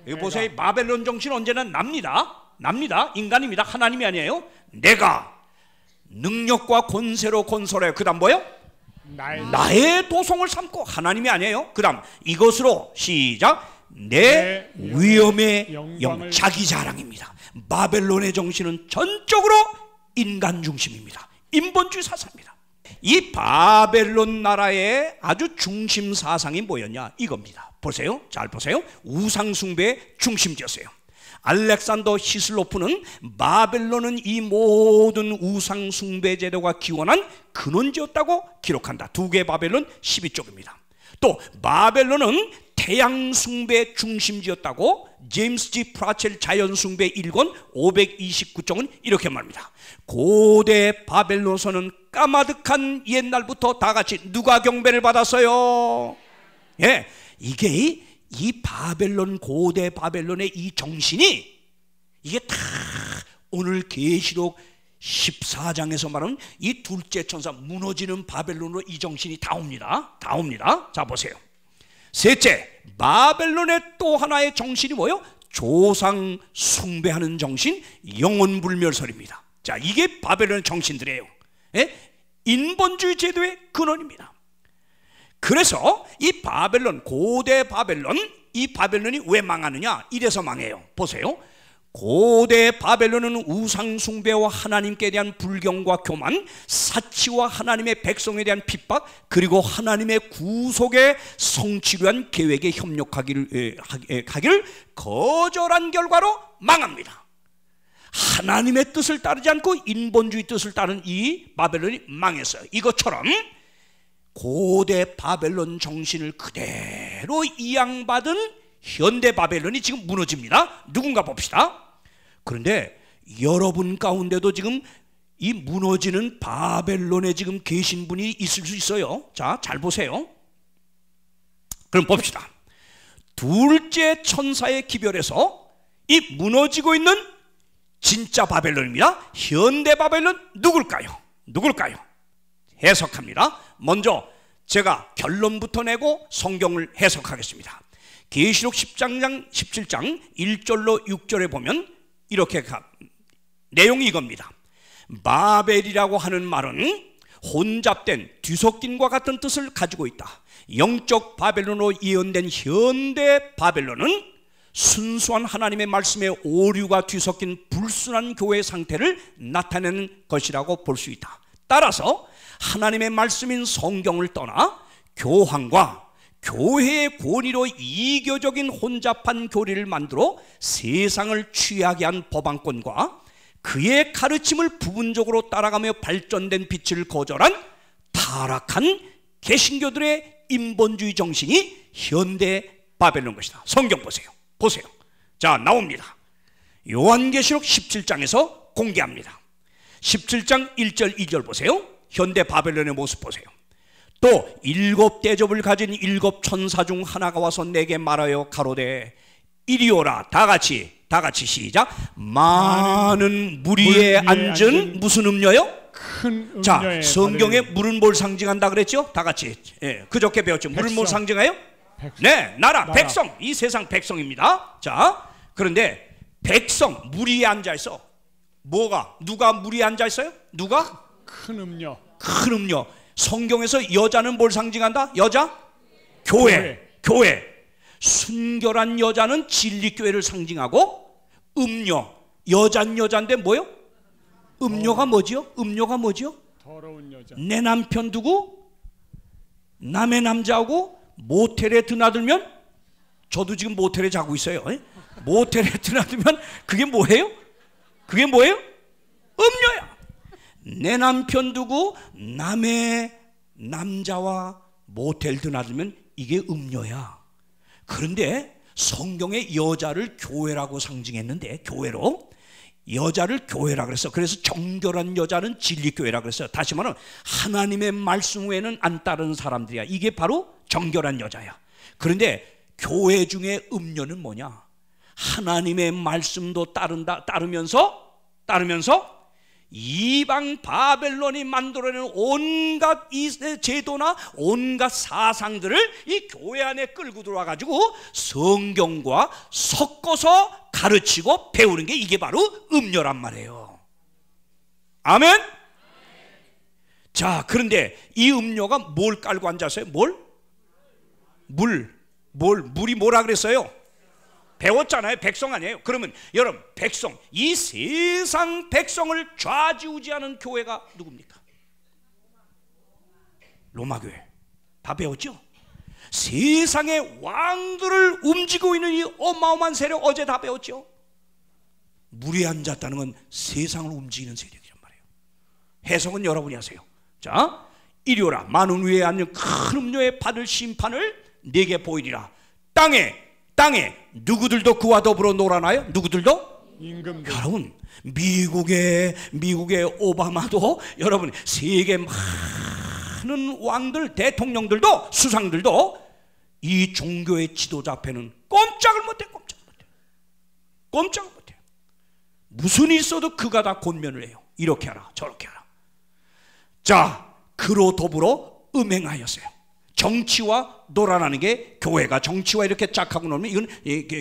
여기 보세요. 바벨론 정신 언제나 납니다. 인간입니다. 하나님이 아니에요. 내가 능력과 권세로 건설해요. 그 다음 뭐예요? 나의 도성을 삼고. 하나님이 아니에요. 그 다음 이것으로 시작. 내 위엄의 영, 자기 자랑입니다. 바벨론의 정신은 전적으로 인간 중심입니다. 인본주의 사상입니다. 이 바벨론 나라의 아주 중심 사상이 뭐였냐? 이겁니다. 보세요. 잘 보세요. 우상숭배의 중심지였어요. 알렉산더 히슬로프는 바벨론은 이 모든 우상숭배 제도가 기원한 근원지였다고 기록한다. 두 개의 바벨론 12쪽입니다. 또 바벨론은 태양 숭배 중심지였다고 제임스 G. 프라첼 자연 숭배 1권 529쪽은 이렇게 말합니다. 고대 바벨론서는 까마득한 옛날부터 다 같이 누가 경배를 받았어요? 예, 이게 이 바벨론, 고대 바벨론의 이 정신이 이게 다 오늘 계시록 14장에서 말하는 이 둘째 천사 무너지는 바벨론으로 이 정신이 다 옵니다. 다 옵니다. 자 보세요. 셋째, 바벨론의 또 하나의 정신이 뭐예요? 조상 숭배하는 정신, 영혼불멸설입니다. 자, 이게 바벨론의 정신들이에요. 예? 인본주의 제도의 근원입니다. 그래서 이 바벨론, 고대 바벨론, 이 바벨론이 왜 망하느냐? 이래서 망해요. 보세요. 고대 바벨론은 우상 숭배와 하나님께 대한 불경과 교만, 사치와 하나님의 백성에 대한 핍박, 그리고 하나님의 구속의 성취를 위한 계획에 협력하기를 거절한 결과로 망합니다. 하나님의 뜻을 따르지 않고 인본주의 뜻을 따른 이 바벨론이 망했어요. 이것처럼 고대 바벨론 정신을 그대로 이양받은 현대 바벨론이 지금 무너집니다. 누군가 봅시다. 그런데 여러분 가운데도 지금 이 무너지는 바벨론에 지금 계신 분이 있을 수 있어요. 자, 잘 보세요. 그럼 봅시다. 둘째 천사의 기별에서 이 무너지고 있는 진짜 바벨론입니다. 현대 바벨론 누굴까요? 누굴까요? 해석합니다. 먼저 제가 결론부터 내고 성경을 해석하겠습니다. 계시록 17장 1절로 6절에 보면 이렇게 내용이 이겁니다. 바벨이라고 하는 말은 혼잡된 뒤섞임과 같은 뜻을 가지고 있다. 영적 바벨론으로 예언된 현대 바벨론은 순수한 하나님의 말씀에 오류가 뒤섞인 불순한 교회의 상태를 나타내는 것이라고 볼 수 있다. 따라서 하나님의 말씀인 성경을 떠나 교황과 교회의 권위로 이교적인 혼잡한 교리를 만들어 세상을 취하게 한 법안권과 그의 가르침을 부분적으로 따라가며 발전된 빛을 거절한 타락한 개신교들의 인본주의 정신이 현대 바벨론 것이다. 성경 보세요. 보세요. 자, 나옵니다. 요한계시록 17장에서 공개합니다. 17장 1절 2절 보세요. 현대 바벨론의 모습 보세요. 또 일곱 대접을 가진 일곱 천사 중 하나가 와서 내게 말하여 가로되 이리 오라. 다 같이 시작. 많은 물 위에 앉은 무슨 음료요? 큰 음료에. 자, 성경에 물은 뭘 상징한다 그랬죠? 다 같이. 예, 그저께 배웠죠. 물은 뭘 상징해요? 백성. 네, 나라, 백성. 이 세상 백성입니다. 자, 그런데 백성 물 위에 앉아 있어. 누가 물 위에 앉아 있어요? 누가? 큰 음료. 큰 음료. 성경에서 여자는 뭘 상징한다? 여자? 교회. 순결한 여자는 진리교회를 상징하고, 음료, 여잔데 뭐요? 음료가 뭐지요? 더러운 여자. 내 남편 두고 남의 남자하고 모텔에 드나들면, 저도 지금 모텔에 자고 있어요. 모텔에 드나들면 그게 뭐예요? 음료야. 내 남편 두고 남의 남자와 모텔 드나들면 이게 음료야. 그런데 성경에 여자를 교회라고 상징했는데, 교회로 여자를 교회라 그랬어. 그래서 정결한 여자는 진리교회라 그랬어요. 다시 말하면 하나님의 말씀 외에는 안 따르는 사람들이야. 이게 바로 정결한 여자야. 그런데 교회 중에 음료는 뭐냐? 하나님의 말씀도 따르면서 이방 바벨론이 만들어내는 온갖 이 제도나 온갖 사상들을 이 교회 안에 끌고 들어와가지고 성경과 섞어서 가르치고 배우는 게 이게 바로 음료란 말이에요. 아멘? 자, 그런데 이 음료가 뭘 깔고 앉았어요? 물이 뭐라 그랬어요? 배웠잖아요. 백성 아니에요? 그러면 여러분, 백성, 이 세상 백성을 좌지우지하는 교회가 누굽니까? 로마교회. 다 배웠죠? 세상의 왕들을 움직이고 있는 이 어마어마한 세력, 어제 다 배웠죠? 물에 앉았다는 건 세상을 움직이는 세력이란 말이에요. 해석은 여러분이 하세요. 자, 이리 오라. 많은 위에 앉는 큰 음료에 받을 심판을 내게 보이리라. 땅에 누구들도 그와 더불어 놀아나요? 누구들도? 임금들. 여러분, 미국의 오바마도, 여러분 세계 많은 왕들, 대통령들도, 수상들도 이 종교의 지도자 앞에는 꼼짝을 못해. 무슨 일 있어도 그가 다 권면을 해요. 이렇게 하라, 저렇게 하라. 자, 그로 더불어 음행하였어요. 정치와 놀아나는 게, 교회가 정치와 이렇게 짝하고 놀면 이건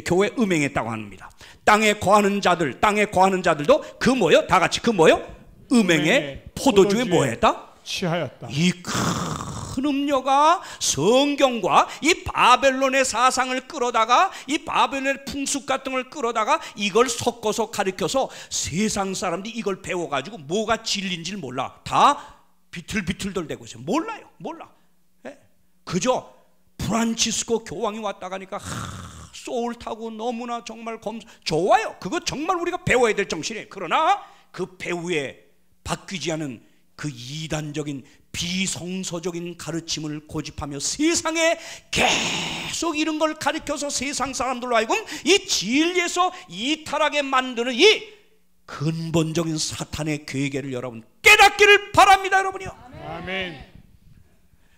교회 음행했다고 합니다. 땅에 거하는 자들도 그 뭐요? 다 같이 그 뭐요? 음행의 포도주에 뭐했다? 취하였다. 이 큰 음료가 성경과 이 바벨론의 사상을 끌어다가, 이 바벨론의 풍습 같은 걸 끌어다가 이걸 섞어서 가르쳐서 세상 사람들이 이걸 배워가지고 뭐가 진리인지를 몰라. 다 비틀비틀덜대고 있어요. 몰라. 그저 프란치스코 교황이 왔다 가니까 소울 타고 너무나 정말 좋아요. 그거 정말 우리가 배워야 될 정신이에요. 그러나 그 배후에 바뀌지 않은 그 이단적인 비성서적인 가르침을 고집하며 세상에 계속 이런 걸 가르쳐서 세상 사람들로 하여금 이 진리에서 이탈하게 만드는 이 근본적인 사탄의 괴계를 여러분 깨닫기를 바랍니다. 여러분이요. 아멘.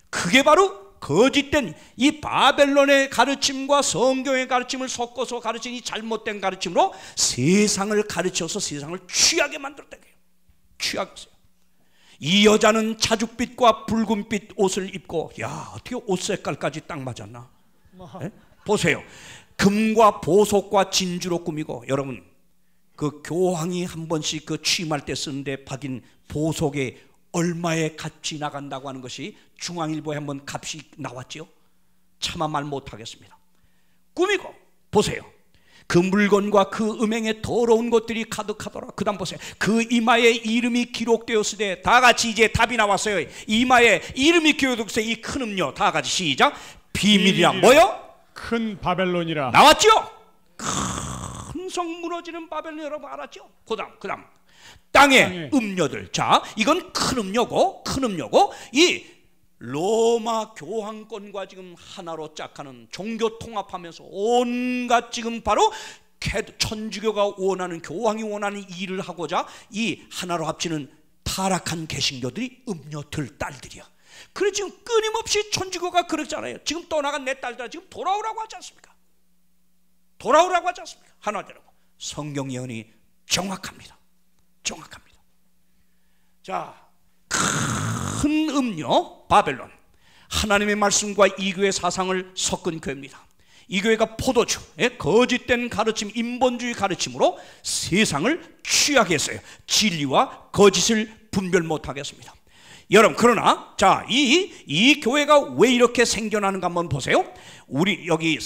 그게 바로 거짓된 이 바벨론의 가르침과 성경의 가르침을 섞어서 가르친 이 잘못된 가르침으로 세상을 가르쳐서 세상을 취하게 만들었다는 거예요. 취하겠어요. 이 여자는 자줏빛과 붉은빛 옷을 입고, 야, 어떻게 옷 색깔까지 딱 맞았나? 네? 보세요. 금과 보석과 진주로 꾸미고, 여러분 그 교황이 한 번씩 그 취임할 때 쓰는데 박인 보석에 얼마의 값이 나간다고 하는 것이 중앙일보에 한번 값이 나왔죠. 차마 말 못하겠습니다. 꾸미고, 보세요. 그 물건과 그 음행의 더러운 것들이 가득하더라. 그 다음 보세요. 그 이마에 이름이 기록되었을 때, 다 같이 이제 답이 나왔어요. 이마에 이름이 기록되었을 때 이 큰 음료, 다 같이 시작. 비밀이라 뭐요? 큰 바벨론이라. 나왔죠? 큰 성 무너지는 바벨론, 여러분 알았죠? 그 다음 땅의 음료들. 자, 이건 큰 음료고 이 로마 교황권과 지금 하나로 짝하는, 종교 통합하면서 온갖 지금 바로 천주교가 원하는, 교황이 원하는 일을 하고자 이 하나로 합치는 타락한 개신교들이 음료들 딸들이야. 그래 지금 끊임없이 천주교가 그랬잖아요. 지금 떠나간 내 딸들 지금 돌아오라고 하지 않습니까? 하나되라고. 성경 예언이 정확합니다. 자, 큰 음료 바벨론, 하나님의 말씀과 이교의 사상을 섞은 교회입니다. 이 교회가 포도주, 거짓된 가르침, 인본주의 가르침으로 세상을 취하게 했어요. 진리와 거짓을 분별 못하게 했습니다. 여러분, 그러나 자, 이 교회가 왜 이렇게 생겨나는가 한번 보세요. 우리 여기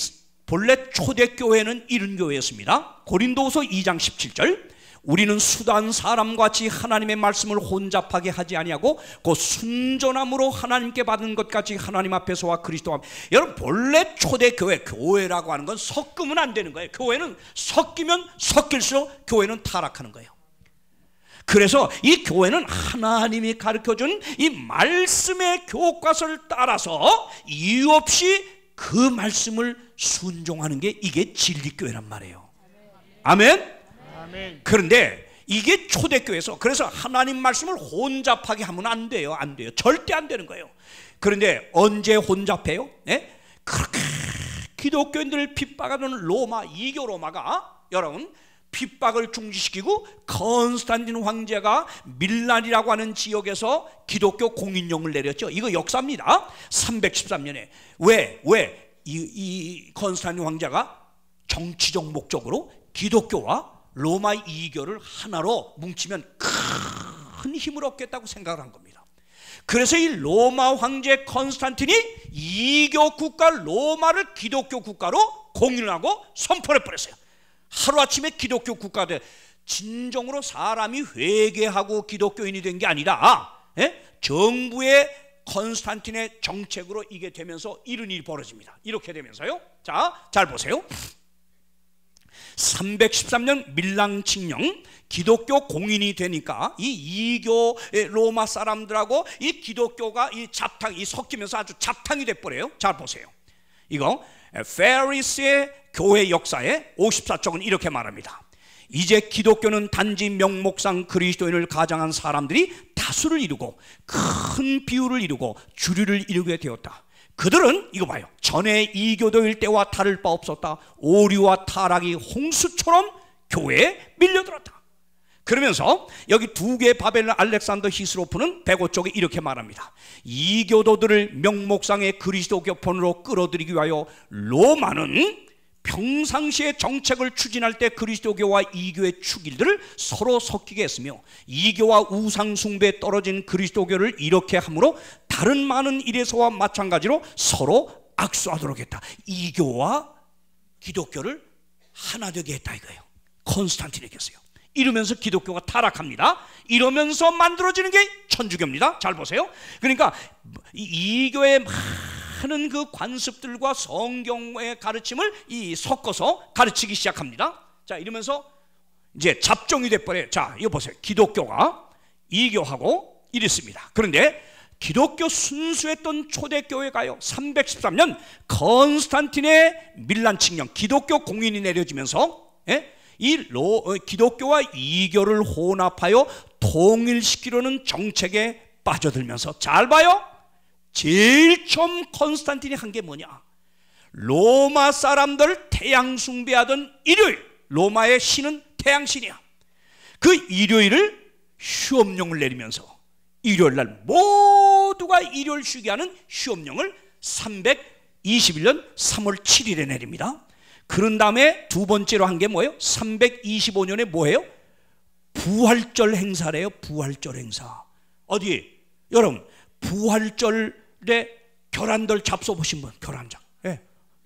본래 초대교회는 이런 교회였습니다. 고린도후서 2장 17절, 우리는 수단 사람같이 하나님의 말씀을 혼잡하게 하지 아니하고 그 순전함으로 하나님께 받은 것 같이 하나님 앞에서와 그리스도 앞. 여러분, 본래 초대교회, 교회라고 하는 건 섞으면 안 되는 거예요. 교회는 섞이면 섞일수록 교회는 타락하는 거예요. 그래서 이 교회는 하나님이 가르쳐준 이 말씀의 교과서를 따라서 이유 없이 그 말씀을 순종하는 게 이게 진리교회란 말이에요. 아멘. 그런데 이게 초대교회에서, 그래서 하나님 말씀을 혼잡하게 하면 안 돼요. 절대 안 되는 거예요. 그런데 언제 혼잡해요? 그렇게 기독교인들을 핍박하는 로마, 이교 로마가 여러분 핍박을 중지시키고 컨스탄틴 황제가 밀란이라고 하는 지역에서 기독교 공인령을 내렸죠. 이거 역사입니다. 313년에 왜 이 컨스탄틴 황제가 정치적 목적으로 기독교와 로마 이교를 하나로 뭉치면 큰 힘을 얻겠다고 생각을 한 겁니다. 그래서 이 로마 황제 컨스탄틴이 이교 국가 로마를 기독교 국가로 공인을 하고 선포를 버렸어요. 하루아침에 기독교 국가가 돼. 진정으로 사람이 회개하고 기독교인이 된 게 아니라 정부의 컨스탄틴의 정책으로 이게 되면서 이런 일이 벌어집니다. 이렇게 되면서요. 자, 잘 보세요. 313년 밀란 칙령, 기독교 공인이 되니까 이 이교 로마 사람들하고 이 기독교가 이 섞이면서 아주 잡탕이 돼버려요. 잘 보세요. 이거 페리스의 교회 역사의 54쪽은 이렇게 말합니다. 이제 기독교는 단지 명목상 그리스도인을 가장한 사람들이 다수를 이루고 큰 비율을 이루고 주류를 이루게 되었다. 그들은 이거 봐요. 전에 이교도일 때와 다를 바 없었다. 오류와 타락이 홍수처럼 교회에 밀려들었다. 그러면서 여기 두 개의 바벨론 알렉산더 히스로프는 105쪽에 이렇게 말합니다. 이교도들을 명목상의 그리스도교편으로 끌어들이기 위하여 로마는 평상시에 정책을 추진할 때 그리스도교와 이교의 축일들을 서로 섞이게 했으며 이교와 우상숭배에 떨어진 그리스도교를 이렇게 함으로 다른 많은 일에서와 마찬가지로 서로 악수하도록 했다. 이교와 기독교를 하나 되게 했다 이거예요. 콘스탄티누스였어요. 이러면서 기독교가 타락합니다. 이러면서 만들어지는 게 천주교입니다. 잘 보세요. 그러니까 이교의 하는 그 관습들과 성경의 가르침을 섞어서 가르치기 시작합니다. 자, 이러면서 이제 잡종이 돼버려요. 자, 이거 보세요. 기독교가 이교하고 이랬습니다. 그런데 기독교 순수했던 초대교회가요, 313년 컨스탄틴의 밀란 칙령, 기독교 공인이 내려지면서 기독교와 이교를 혼합하여 통일시키려는 정책에 빠져들면서, 잘 봐요. 제일 처음 컨스탄틴이 한 게 뭐냐? 로마 사람들 태양 숭배하던 일요일, 로마의 신은 태양신이야. 그 일요일을 휴업령을 내리면서 일요일 날 모두가 일요일 쉬게 하는 휴업령을 321년 3월 7일에 내립니다. 그런 다음에 두 번째로 한 게 뭐예요? 325년에 뭐예요? 부활절 행사래요. 부활절 행사. 어디? 여러분, 부활절에 결한들 잡숴보신 분? 결한장. 예.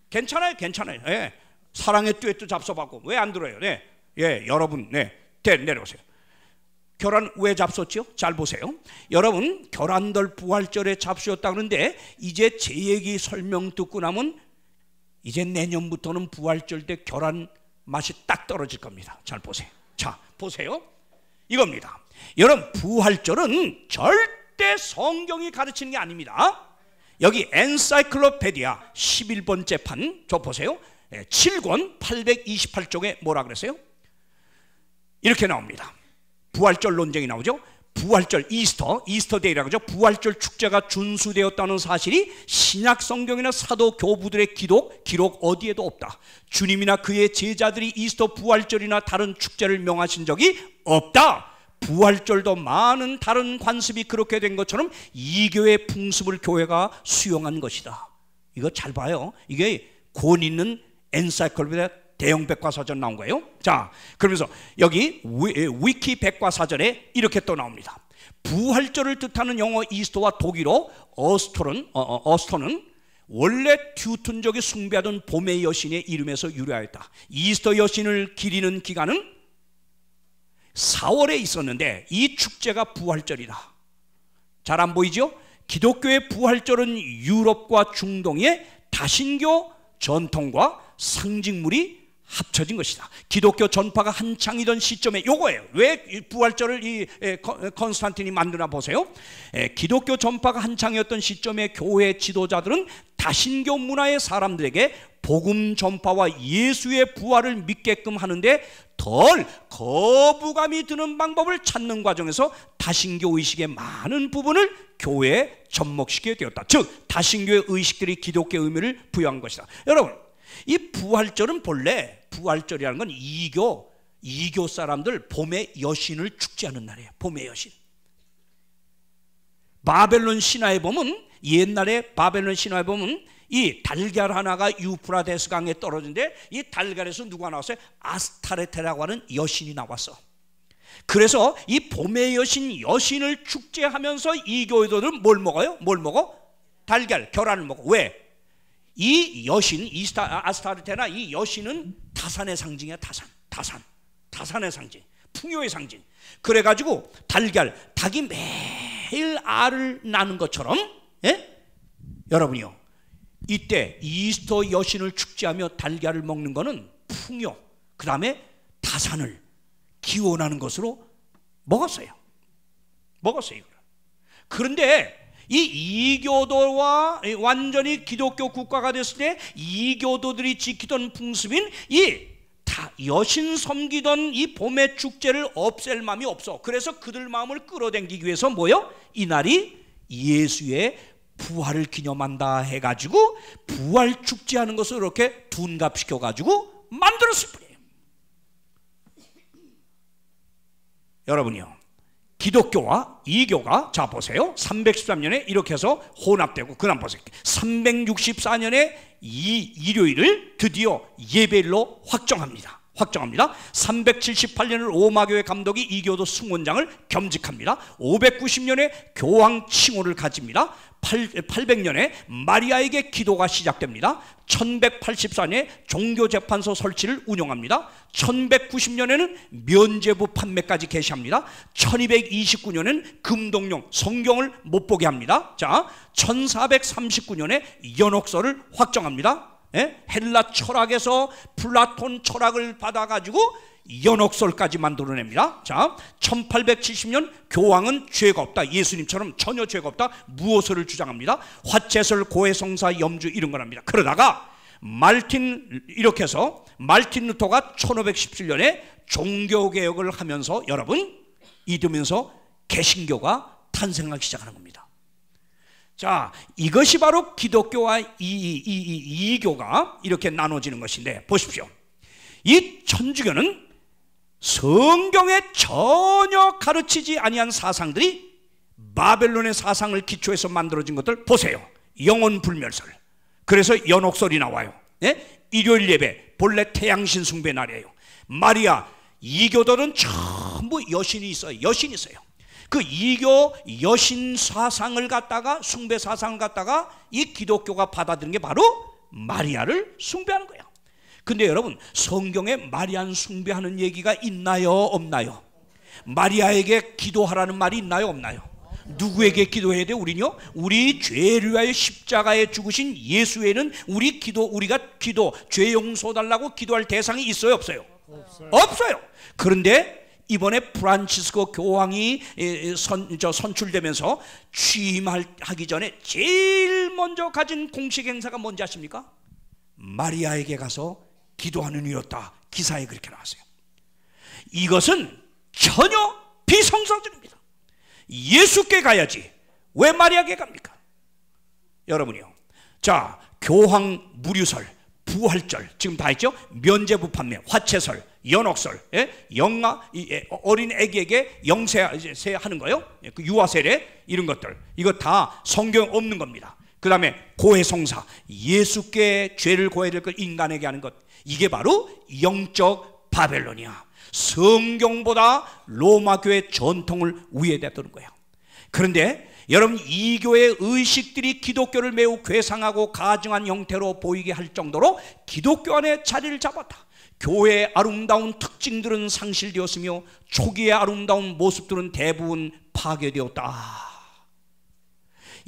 괜찮아요. 괜찮아요. 예. 사랑의 듀엣도 잡숴봤고. 왜 안 들어요? 네. 예, 여러분, 네. 내려오세요. 결한 왜 잡섰죠? 잘 보세요. 여러분, 결한들 부활절에 잡수었다 그러는데 이제 제 얘기 설명 듣고 나면 이제 내년부터는 부활절 때 결한 맛이 딱 떨어질 겁니다. 잘 보세요. 자, 보세요. 이겁니다. 여러분, 부활절은 절대 성경이 가르치는 게 아닙니다. 여기 엔사이클로페디아 11번째 판, 저 보세요. 7권 828쪽에 뭐라 그랬어요? 이렇게 나옵니다. 부활절 논쟁이 나오죠. 부활절, 이스터데이라고 하죠. 부활절 축제가 준수되었다는 사실이 신약 성경이나 사도 교부들의 기록 어디에도 없다. 주님이나 그의 제자들이 이스터 부활절이나 다른 축제를 명하신 적이 없다. 부활절도 많은 다른 관습이 그렇게 된 것처럼 이교의 풍습을 교회가 수용한 것이다. 이거 잘 봐요. 이게 권 있는 엔사이클로피디아 대형 백과사전 나온 거예요. 자, 그러면서 여기 위키 백과사전에 이렇게 또 나옵니다. 부활절을 뜻하는 영어 이스터와 독일어 어스토는 원래 튜튼족이 숭배하던 봄의 여신의 이름에서 유래하였다. 이스터 여신을 기리는 기간은 4월에 있었는데 이 축제가 부활절이다. 잘 안 보이죠? 기독교의 부활절은 유럽과 중동의 다신교 전통과 상징물이 합쳐진 것이다. 기독교 전파가 한창이던 시점에 요거예요. 왜 부활절을 컨스탄틴이 만드나 보세요. 기독교 전파가 한창이었던 시점에 교회 지도자들은 다신교 문화의 사람들에게 복음 전파와 예수의 부활을 믿게끔 하는데 덜 거부감이 드는 방법을 찾는 과정에서 다신교 의식의 많은 부분을 교회에 접목시키게 되었다. 즉 다신교의 의식들이 기독교의 의미를 부여한 것이다. 여러분, 이 부활절은 본래 부활절이라는 건 이교 사람들 봄의 여신을 축제하는 날이에요. 봄의 여신. 바벨론 신화에 보면, 옛날에 바벨론 신화에 보면 이 달걀 하나가 유프라데스 강에 떨어진데 이 달걀에서 누가 나왔어요? 아스타레테라고 하는 여신이 나왔어. 그래서 이 봄의 여신을 축제하면서 이교도들은 뭘 먹어요? 뭘 먹어? 달걀, 결란을 먹어. 왜? 이 여신, 아스타르테나 이 여신은 타산의 상징이야. 타산의 상징, 풍요의 상징. 그래가지고 닭이 매일 알을 낳는 것처럼, 여러분이요, 이때 이스터 여신을 축제하며 달걀을 먹는 거는 풍요, 그 다음에 타산을 기원하는 것으로 먹었어요. 그런데 이 이교도와 완전히 기독교 국가가 됐을 때 이교도들이 지키던 풍습인 다 여신 섬기던 이 봄의 축제를 없앨 마음이 없어. 그래서 그들 마음을 끌어당기기 위해서 뭐요? 이날이 예수의 부활을 기념한다 해가지고 부활 축제하는 것을 이렇게 둔갑시켜가지고 만들었을 뿐이에요. 여러분이요, 기독교와 이교가 자 보세요. 313년에 이렇게 해서 혼합되고, 그다음 보세요. 364년에 이 일요일을 드디어 예배일로 확정합니다. 378년을 로마교회 감독이 이교도 승원장을 겸직합니다. 590년에 교황 칭호를 가집니다. 800년에 마리아에게 기도가 시작됩니다. 1184년에 종교재판소 설치를 운영합니다. 1190년에는 면죄부 판매까지 개시합니다. 1229년에는 금동령 성경을 못 보게 합니다. 자, 1439년에 연옥설을 확정합니다. 헬라 철학에서 플라톤 철학을 받아가지고 연옥설까지 만들어냅니다. 자, 1870년 교황은 죄가 없다, 예수님처럼 전혀 죄가 없다, 무오설을 주장합니다. 화채설, 고해성사, 염주 이런 걸 합니다. 그러다가 이렇게 해서 말틴 루터가 1517년에 종교개혁을 하면서 여러분 이러면서 개신교가 탄생하기 시작하는 겁니다. 자, 이것이 바로 기독교와 이교가 이렇게 나눠지는 것인데, 보십시오. 이 천주교는 성경에 전혀 가르치지 아니한 사상들이 바벨론의 사상을 기초해서 만들어진 것들 보세요. 영혼불멸설, 그래서 연옥설이 나와요. 일요일 예배 본래 태양신 숭배 날이에요. 마리아, 이교도는 전부 여신이 있어요. 그 이교 여신 사상을 갖다가, 숭배 사상을 갖다가 이 기독교가 받아들인 게 바로 마리아를 숭배하는 거예요. 근데 여러분, 성경에 마리아 숭배하는 얘기가 있나요, 없나요? 마리아에게 기도하라는 말이 있나요, 없나요? 누구에게 기도해야 돼? 우리는요, 우리 죄를 위하여 십자가에 죽으신 예수에는 우리가 죄 용서 달라고 기도할 대상이 있어요, 없어요? 없어요. 그런데 이번에 프란치스코 교황이 선출되면서 취임하기 전에 제일 먼저 가진 공식 행사가 뭔지 아십니까? 마리아에게 가서 기도하는 일이었다. 기사에 그렇게 나왔어요. 이것은 전혀 비성경적입니다. 예수께 가야지 왜 마리아에게 갑니까? 여러분이요, 자, 교황 무류설, 부활절 지금 다 했죠? 면죄부 판매, 화채설, 연옥설, 영아 어린 아기에게 영세하는 거요, 그 유아 세례 이런 것들, 이거 다 성경 없는 겁니다. 그 다음에 고해성사, 예수께 죄를 고해야 될 것 인간에게 하는 것, 이게 바로 영적 바벨론이야. 성경보다 로마 교회 전통을 위에다두는 거야. 그런데 여러분, 이 교회의 의식들이 기독교를 매우 괴상하고 가증한 형태로 보이게 할 정도로 기독교 안에 자리를 잡았다. 교회의 아름다운 특징들은 상실되었으며 초기의 아름다운 모습들은 대부분 파괴되었다.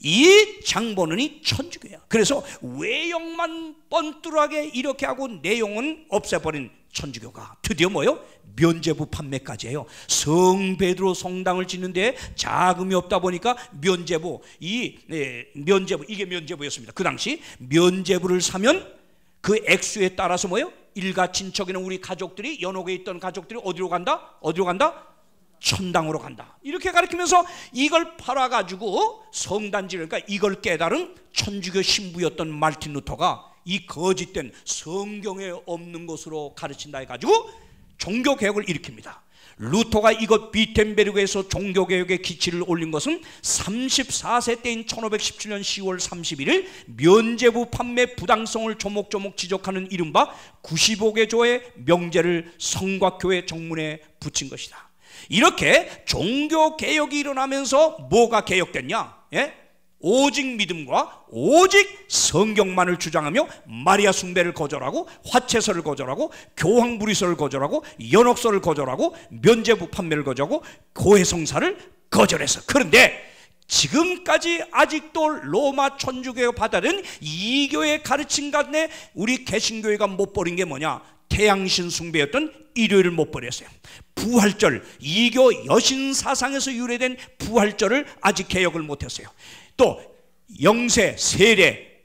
이 장본인이 천주교야. 그래서 외형만 뻔뚫하게 이렇게 하고 내용은 없애버린 천주교가 드디어 뭐요? 면죄부 판매까지 해요. 성베드로 성당을 짓는데 자금이 없다 보니까 면죄부, 이게 면죄부였습니다. 그 당시 면죄부를 사면 그 액수에 따라서 뭐요? 일가 친척이나 우리 가족들이, 연옥에 있던 가족들이 어디로 간다? 천당으로 간다. 이렇게 가르치면서 이걸 팔아가지고 성단지를, 그러니까 이걸 깨달은 천주교 신부였던 말틴 루터가 이 거짓된 성경에 없는 것으로 가르친다 해가지고 종교개혁을 일으킵니다. 루터가 이것 비텐베르그에서 종교개혁의 기치를 올린 것은 34세 때인 1517년 10월 31일 면죄부 판매 부당성을 조목조목 지적하는 이른바 95개조의 명제를 성곽교회 정문에 붙인 것이다. 이렇게 종교개혁이 일어나면서 뭐가 개혁됐냐? 오직 믿음과 오직 성경만을 주장하며 마리아 숭배를 거절하고 화채설을 거절하고 교황 무리설을 거절하고 연옥설을 거절하고 면죄부 판매를 거절하고 고해성사를 거절해서, 그런데 지금까지 아직도 로마 천주교가 받아들인 이교의 가르침 간에 우리 개신교회가 못 버린 게 뭐냐? 태양신 숭배였던 일요일을 못 버렸어요. 부활절, 이교 여신 사상에서 유래된 부활절을 아직 개혁을 못했어요. 또 영세, 세례,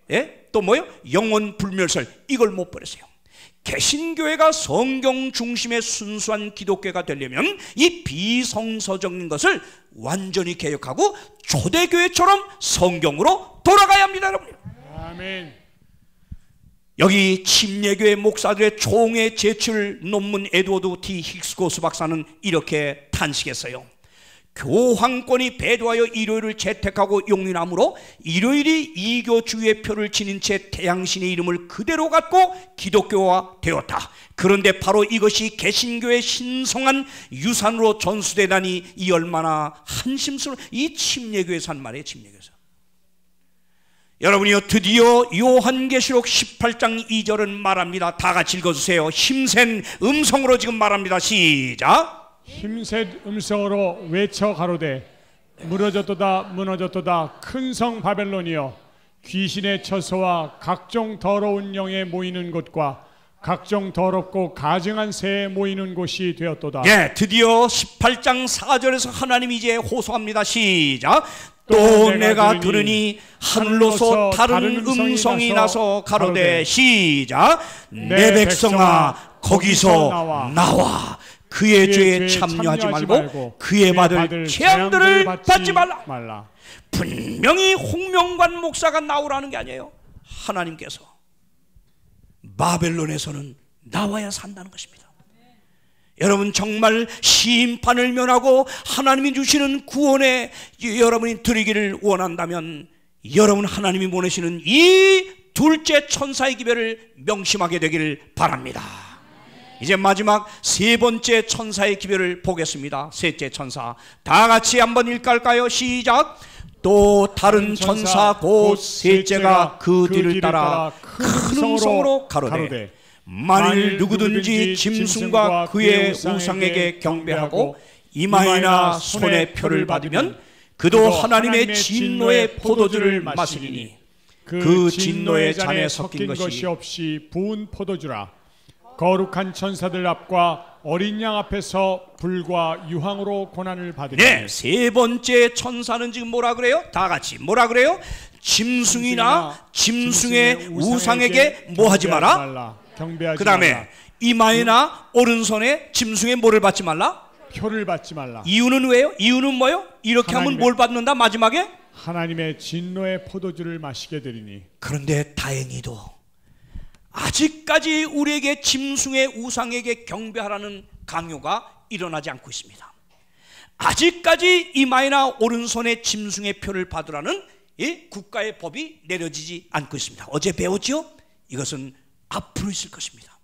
또 뭐요? 영원 불멸설, 이걸 못 버렸어요. 개신교회가 성경 중심의 순수한 기독교가 되려면 이 비성서적인 것을 완전히 개혁하고 초대교회처럼 성경으로 돌아가야 합니다, 여러분. 아멘. 여기 침례교회 목사들의 총회 제출 논문 에드워드 T. 힉스고스 박사는 이렇게 탄식했어요. 교황권이 배도하여 일요일을 채택하고 용인함으로 일요일이 이교주의 표를 지닌 채 태양신의 이름을 그대로 갖고 기독교화 되었다. 그런데 바로 이것이 개신교의 신성한 유산으로 전수되다니 이 얼마나 한심스러운, 이 침례교에서 한 말이에요. 침례교에서. 여러분이요, 드디어 요한계시록 18장 2절은 말합니다. 다 같이 읽어주세요. 힘센 음성으로 지금 말합니다. 시작. 힘센 음성으로 외쳐 가로되 무너졌도다 무너졌도다 큰 성 바벨론이여, 귀신의 처소와 각종 더러운 영에 모이는 곳과 각종 더럽고 가증한 새에 모이는 곳이 되었도다. 예, 드디어 18장 4절에서 하나님이 이제 호소합니다. 시작. 또 내가 들으니 하늘로서 다른 음성이 나서 가로되 시작. 내 백성아 거기서 나와 그의 죄에 참여하지 말고 그의 받을 재앙들을 받지 말라. 분명히 홍명관 목사가 나오라는 게 아니에요. 하나님께서 바벨론에서는 나와야 산다는 것입니다. 여러분, 정말 심판을 면하고 하나님이 주시는 구원에 여러분이 드리기를 원한다면 여러분, 하나님이 보내시는 이 둘째 천사의 기별을 명심하게 되기를 바랍니다. 이제 마지막 세 번째 천사의 기별을 보겠습니다. 셋째 천사, 다 같이 한번 읽을까요? 시작. 또 다른 천사 곧 셋째가 그 뒤를 따라 큰 음성으로 가로되 만일 누구든지 짐승과 그의 우상에게 경배하고 이마에나 손에 표를 받으면 그도 하나님의 진노의 포도주를 마시리니 그 진노의 잔에 섞인 것이 없이 부은 포도주라. 거룩한 천사들 앞과 어린 양 앞에서 불과 유황으로 고난을 받으리니. 네, 세 번째 천사는 지금 뭐라 그래요? 다 같이 뭐라 그래요? 짐승이나 짐승의 우상에게 뭐 하지 마라? 경배하지 그 다음에 말라. 이마에나 오른손에 짐승의 뭐를 받지 말라? 표를 받지 말라. 이유는 왜요? 이유는 뭐요? 이렇게 하면 뭘 받는다? 마지막에 하나님의 진노의 포도주를 마시게 되리니. 그런데 다행히도 아직까지 우리에게 짐승의 우상에게 경배하라는 강요가 일어나지 않고 있습니다. 아직까지 이마에나 오른손에 짐승의 표를 받으라는 이 국가의 법이 내려지지 않고 있습니다. 어제 배웠죠? 이것은 앞으로 있을 것입니다.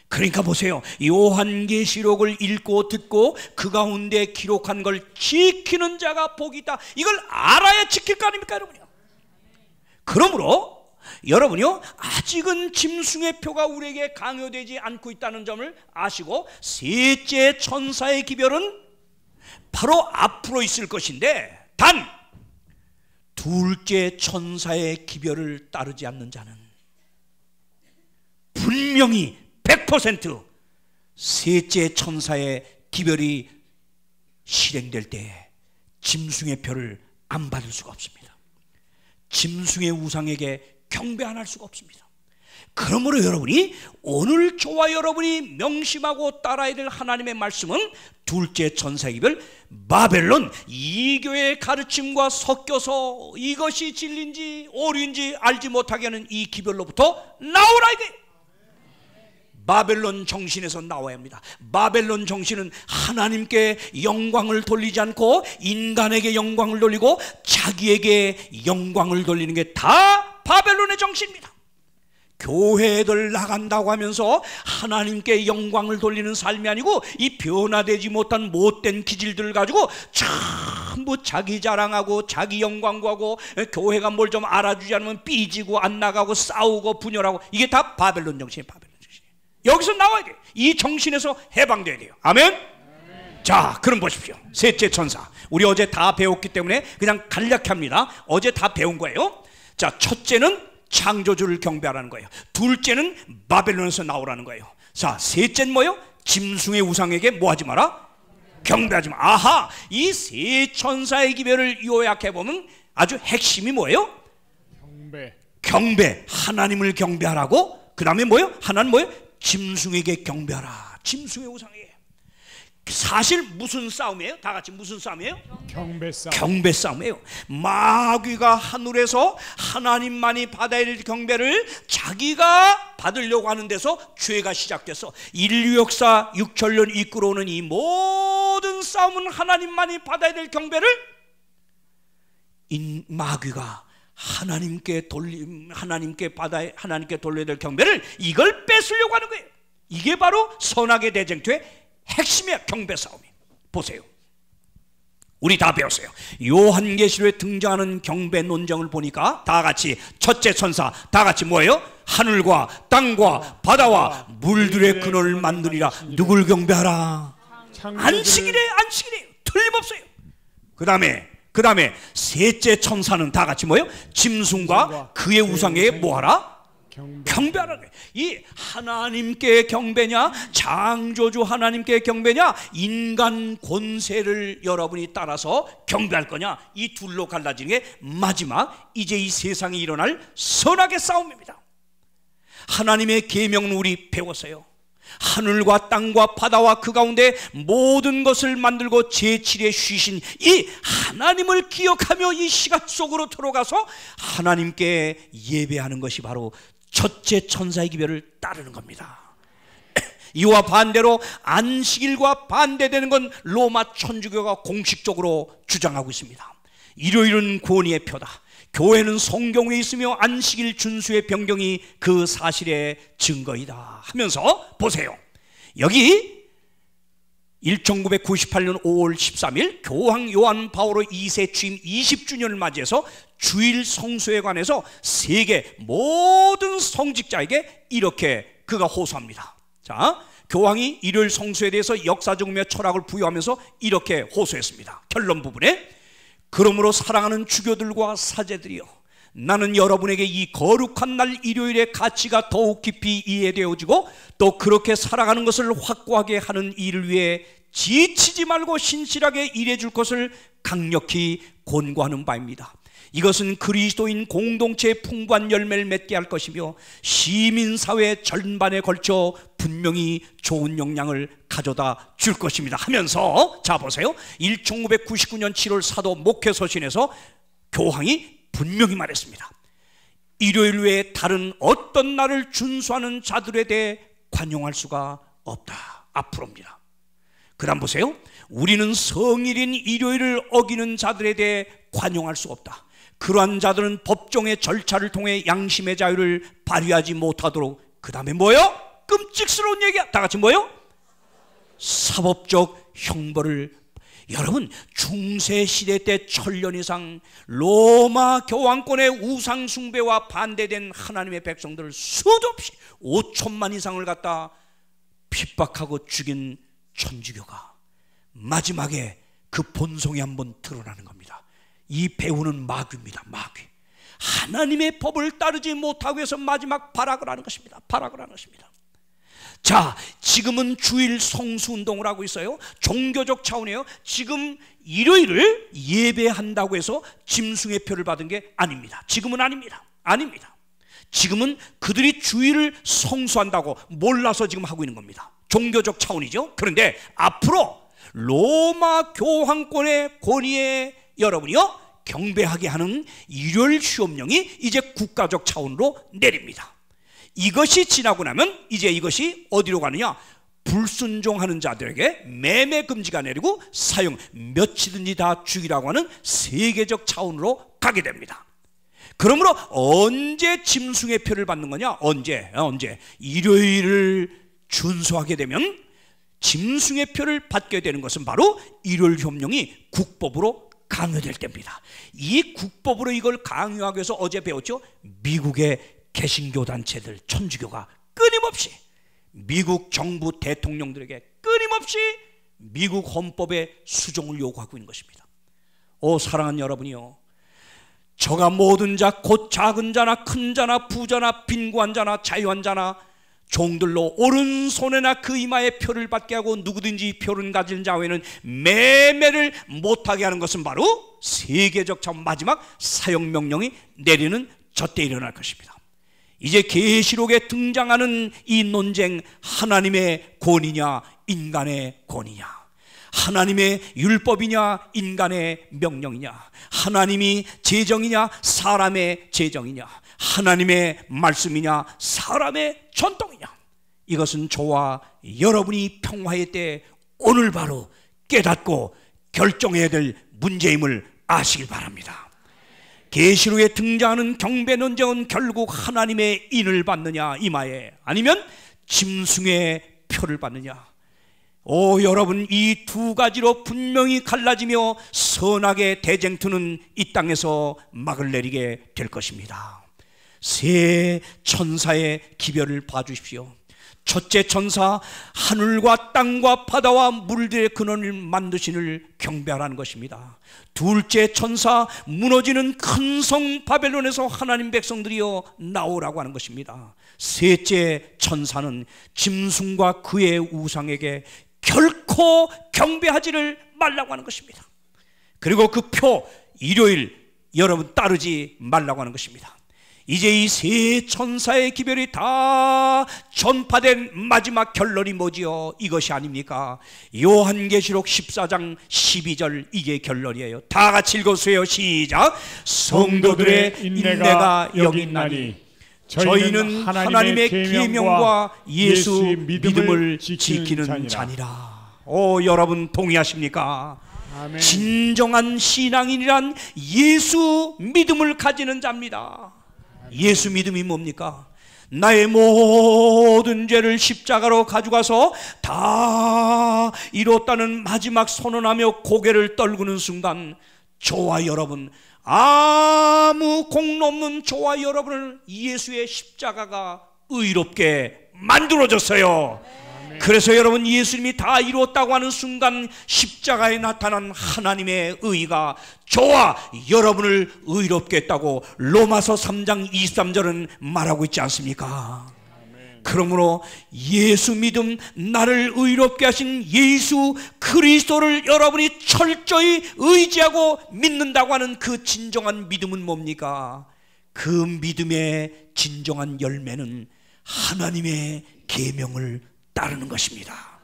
그러니까 보세요. 요한계시록을 읽고 듣고 그 가운데 기록한 걸 지키는 자가 복이 있다. 이걸 알아야 지킬 거 아닙니까, 여러분요? 그러므로 여러분요, 아직은 짐승의 표가 우리에게 강요되지 않고 있다는 점을 아시고 셋째 천사의 기별은 바로 앞으로 있을 것인데, 단 둘째 천사의 기별을 따르지 않는 자는 분명히 100% 셋째 천사의 기별이 실행될 때 짐승의 표를 안 받을 수가 없습니다. 짐승의 우상에게 경배 안 할 수가 없습니다. 그러므로 여러분이 오늘 저와 여러분이 명심하고 따라야 될 하나님의 말씀은 둘째 천사의 기별, 바벨론 이교의 가르침과 섞여서 이것이 진리인지 오류인지 알지 못하게 하는 이 기별로부터 나오라 이게. 바벨론 정신에서 나와야 합니다. 바벨론 정신은 하나님께 영광을 돌리지 않고 인간에게 영광을 돌리고 자기에게 영광을 돌리는 게 다 바벨론의 정신입니다. 교회들 나간다고 하면서 하나님께 영광을 돌리는 삶이 아니고 이 변화되지 못한 못된 기질들을 가지고 전부 자기 자랑하고 자기 영광 구하고 교회가 뭘 좀 알아주지 않으면 삐지고 안 나가고 싸우고 분열하고, 이게 다 바벨론 정신이에요. 바벨론 정신. 여기서 나와야 돼요. 이 정신에서 해방돼야 돼요. 아멘? 자, 그럼 보십시오. 셋째 천사, 우리 어제 다 배웠기 때문에 그냥 간략히 합니다. 어제 다 배운 거예요. 자, 첫째는 창조주를 경배하라는 거예요. 둘째는 바벨론에서 나오라는 거예요. 자, 셋째는 뭐예요? 짐승의 우상에게 뭐 하지 마라? 경배하지 마. 아하, 이 세 천사의 기별을 요약해 보면 아주 핵심이 뭐예요? 경배. 하나님을 경배하라고. 그 다음에 뭐예요? 하나는 뭐예요? 짐승에게 경배하라. 짐승의 우상에게. 사실 무슨 싸움이에요? 다 같이 무슨 싸움이에요? 경배 싸움이에요. 마귀가 하늘에서 하나님만이 받아야 될 경배를 자기가 받으려고 하는 데서 죄가 시작돼서 인류 역사 6천년 이끌어오는 이 모든 싸움은 하나님만이 받아야 될 경배를 마귀가 하나님께 돌려야 될 경배를 이걸 뺏으려고 하는 거예요. 이게 바로 선악의 대쟁투의 핵심이야. 경배 싸움이. 보세요. 우리 다 배웠어요. 요한계시록에 등장하는 경배 논정을 보니까 다 같이 첫째 천사 다 같이 뭐예요? 하늘과 땅과 바다와 물들의 근원을 만드리라. 누굴 경배하라? 안식일에 틀림없어요. 그 다음에 셋째 천사는 다 같이 뭐예요? 짐승과 그의 우상에 뭐하라? 경배하라. 이 하나님께 경배냐, 창조주 하나님께 경배냐, 인간 권세를 여러분이 따라서 경배할 거냐, 이 둘로 갈라지는 게 마지막 이제 이 세상에 일어날 선악의 싸움입니다. 하나님의 계명은 우리 배웠어요. 하늘과 땅과 바다와 그 가운데 모든 것을 만들고 제7에 쉬신 이 하나님을 기억하며 이 시간 속으로 들어가서 하나님께 예배하는 것이 바로 첫째 천사의 기별을 따르는 겁니다. 이와 반대로 안식일과 반대되는 건 로마 천주교가 공식적으로 주장하고 있습니다. 일요일은 권위의 표다. 교회는 성경에 있으며 안식일 준수의 변경이 그 사실의 증거이다 하면서 보세요. 여기 1998년 5월 13일 교황 요한 바오로 2세 취임 20주년을 맞이해서 주일 성수에 관해서 세계 모든 성직자에게 이렇게 그가 호소합니다. 자, 교황이 일요일 성수에 대해서 역사적이며 철학을 부여하면서 이렇게 호소했습니다. 결론 부분에 그러므로 사랑하는 주교들과 사제들이여, 나는 여러분에게 이 거룩한 날 일요일의 가치가 더욱 깊이 이해되어지고 또 그렇게 살아가는 것을 확고하게 하는 일을 위해 지치지 말고 신실하게 일해줄 것을 강력히 권고하는 바입니다. 이것은 그리스도인 공동체의 풍부한 열매를 맺게 할 것이며 시민사회 전반에 걸쳐 분명히 좋은 영향을 가져다 줄 것입니다 하면서, 자 보세요, 1999년 7월 사도 목회서신에서 교황이 분명히 말했습니다. 일요일 외에 다른 어떤 날을 준수하는 자들에 대해 관용할 수가 없다. 앞으로입니다. 그 다음 보세요. 우리는 성일인 일요일을 어기는 자들에 대해 관용할 수 없다. 그러한 자들은 법정의 절차를 통해 양심의 자유를 발휘하지 못하도록, 그 다음에 뭐요? 끔찍스러운 얘기야. 다 같이 뭐요? 사법적 형벌을. 여러분, 중세시대 때 천년 이상 로마 교황권의 우상 숭배와 반대된 하나님의 백성들을 수도 없이 5천만 이상을 갖다 핍박하고 죽인 천주교가 마지막에 그 본성이 한번 드러나는 겁니다. 이 배우는 마귀입니다. 마귀. 하나님의 법을 따르지 못하고 해서 마지막 발악을 하는 것입니다. 발악을 하는 것입니다. 자, 지금은 주일 성수운동을 하고 있어요. 종교적 차원이에요. 지금 일요일을 예배한다고 해서 짐승의 표를 받은 게 아닙니다. 지금은 아닙니다. 아닙니다. 지금은 그들이 주일을 성수한다고 몰라서 지금 하고 있는 겁니다. 종교적 차원이죠. 그런데 앞으로 로마 교황권의 권위에 여러분이요 경배하게 하는 일요일 시험령이 이제 국가적 차원으로 내립니다. 이것이 지나고 나면 이제 이것이 어디로 가느냐? 불순종하는 자들에게 매매 금지가 내리고 사형 며칠든지 다 죽이라고 하는 세계적 차원으로 가게 됩니다. 그러므로 언제 짐승의 표를 받는 거냐? 언제? 일요일을 준수하게 되면 짐승의 표를 받게 되는 것은 바로 일요일 협령이 국법으로 강요될 때입니다. 이 국법으로 이걸 강요하기 위해서 어제 배웠죠? 미국의 개신교 단체들, 천주교가 끊임없이 미국 정부 대통령들에게 끊임없이 미국 헌법의 수정을 요구하고 있는 것입니다. 오 사랑하는 여러분이요, 저가 모든 자 곧 작은 자나 큰 자나 부자나 빈곤한 자나 자유한 자나 종들로 오른손에나 그 이마에 표를 받게 하고 누구든지 표를 가진 자에게는 매매를 못하게 하는 것은 바로 세계적 참 마지막 사형명령이 내리는 저때 일어날 것입니다. 이제 계시록에 등장하는 이 논쟁, 하나님의 권위냐 인간의 권위냐, 하나님의 율법이냐 인간의 명령이냐, 하나님이 제정이냐 사람의 제정이냐, 하나님의 말씀이냐 사람의 전통이냐, 이것은 저와 여러분이 평화의 때 오늘 바로 깨닫고 결정해야 될 문제임을 아시길 바랍니다. 계시록에 등장하는 경배 논쟁은 결국 하나님의 인을 받느냐 이마에, 아니면 짐승의 표를 받느냐. 여러분, 이 두 가지로 분명히 갈라지며 선악의 대쟁투는 이 땅에서 막을 내리게 될 것입니다. 세 천사의 기별을 봐주십시오. 첫째 천사, 하늘과 땅과 바다와 물들의 근원을 만드신을 경배하라는 것입니다. 둘째 천사, 무너지는 큰 성 바벨론에서 하나님 백성들이여 나오라고 하는 것입니다. 셋째 천사는 짐승과 그의 우상에게 결코 경배하지를 말라고 하는 것입니다. 그리고 그 표, 일요일 여러분 따르지 말라고 하는 것입니다. 이제 이 세 천사의 기별이 다 전파된 마지막 결론이 뭐지요? 이것이 아닙니까? 요한계시록 14장 12절, 이게 결론이에요. 다 같이 읽어주세요. 시작. 성도들의 인내가 여기 있나니 저희는 하나님의 계명과 예수 믿음을 지키는 자니라. 여러분 동의하십니까? 아멘. 진정한 신앙인이란 예수 믿음을 가지는 자입니다. 예수 믿음이 뭡니까? 나의 모든 죄를 십자가로 가져가서 다 이뤘다는 마지막 선언하며 고개를 떨구는 순간, 저와 여러분, 아무 공로 없는 저와 여러분을 예수의 십자가가 의롭게 만들어줬어요. 그래서 여러분, 예수님이 다 이루었다고 하는 순간 십자가에 나타난 하나님의 의가 저와 여러분을 의롭게 했다고 로마서 3장 23절은 말하고 있지 않습니까? 그러므로 예수 믿음, 나를 의롭게 하신 예수 그리스도를 여러분이 철저히 의지하고 믿는다고 하는 그 진정한 믿음은 뭡니까? 그 믿음의 진정한 열매는 하나님의 계명을 따르는 것입니다.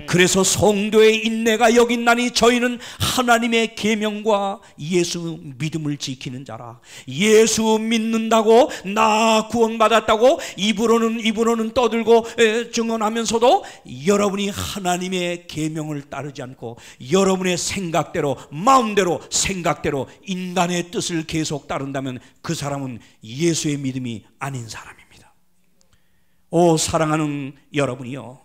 그래서 성도의 인내가 여기 있나니 저희는 하나님의 계명과 예수 믿음을 지키는 자라. 예수 믿는다고, 나 구원받았다고 입으로는 떠들고 증언하면서도 여러분이 하나님의 계명을 따르지 않고 여러분의 생각대로, 마음대로, 생각대로 인간의 뜻을 계속 따른다면 그 사람은 예수의 믿음이 아닌 사람입니다. 사랑하는 여러분이요,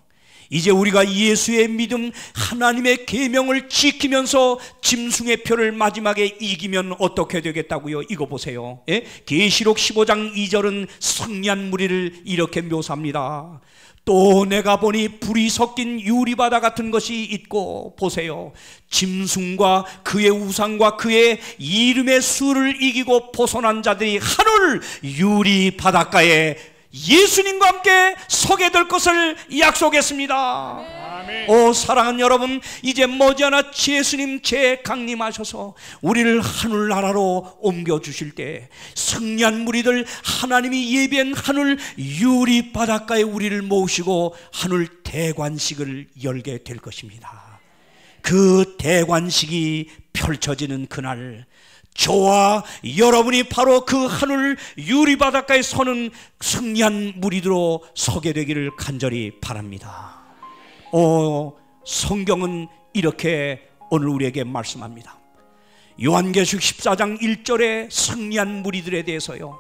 이제 우리가 예수의 믿음, 하나님의 계명을 지키면서 짐승의 표를 마지막에 이기면 어떻게 되겠다고요? 이거 보세요. 계시록 15장 2절은 승리한 무리를 이렇게 묘사합니다. 또 내가 보니 불이 섞인 유리바다 같은 것이 있고, 보세요, 짐승과 그의 우상과 그의 이름의 수를 이기고 벗어난 자들이 하늘 유리바닷가에 예수님과 함께 서게 될 것을 약속했습니다. 아멘. 사랑하는 여러분, 이제 머지않아 예수님 재강림하셔서 우리를 하늘나라로 옮겨주실 때 승리한 무리들, 하나님이 예비한 하늘 유리 바닷가에 우리를 모시고 하늘 대관식을 열게 될 것입니다. 그 대관식이 펼쳐지는 그날, 저와 여러분이 바로 그 하늘 유리바닷가에 서는 승리한 무리들로 서게 되기를 간절히 바랍니다. 성경은 이렇게 오늘 우리에게 말씀합니다. 요한계시록 14장 1절에 승리한 무리들에 대해서요,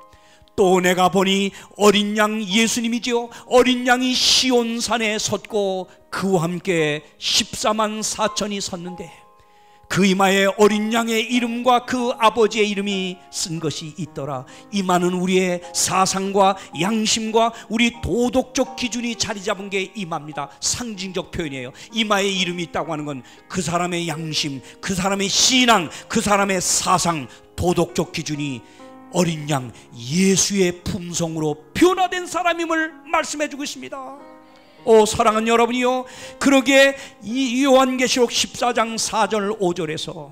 또 내가 보니 어린 양 예수님이지요, 어린 양이 시온산에 섰고 그와 함께 14만 4천이 섰는데 그 이마에 어린 양의 이름과 그 아버지의 이름이 쓴 것이 있더라. 이마는 우리의 사상과 양심과 우리 도덕적 기준이 자리 잡은 게 이마입니다. 상징적 표현이에요. 이마에 이름이 있다고 하는 건 그 사람의 양심, 그 사람의 신앙, 그 사람의 사상, 도덕적 기준이 어린 양 예수의 품성으로 변화된 사람임을 말씀해주고 있습니다. 오 사랑하는 여러분이요, 그러기에 이 요한계시록 14장 4절 5절에서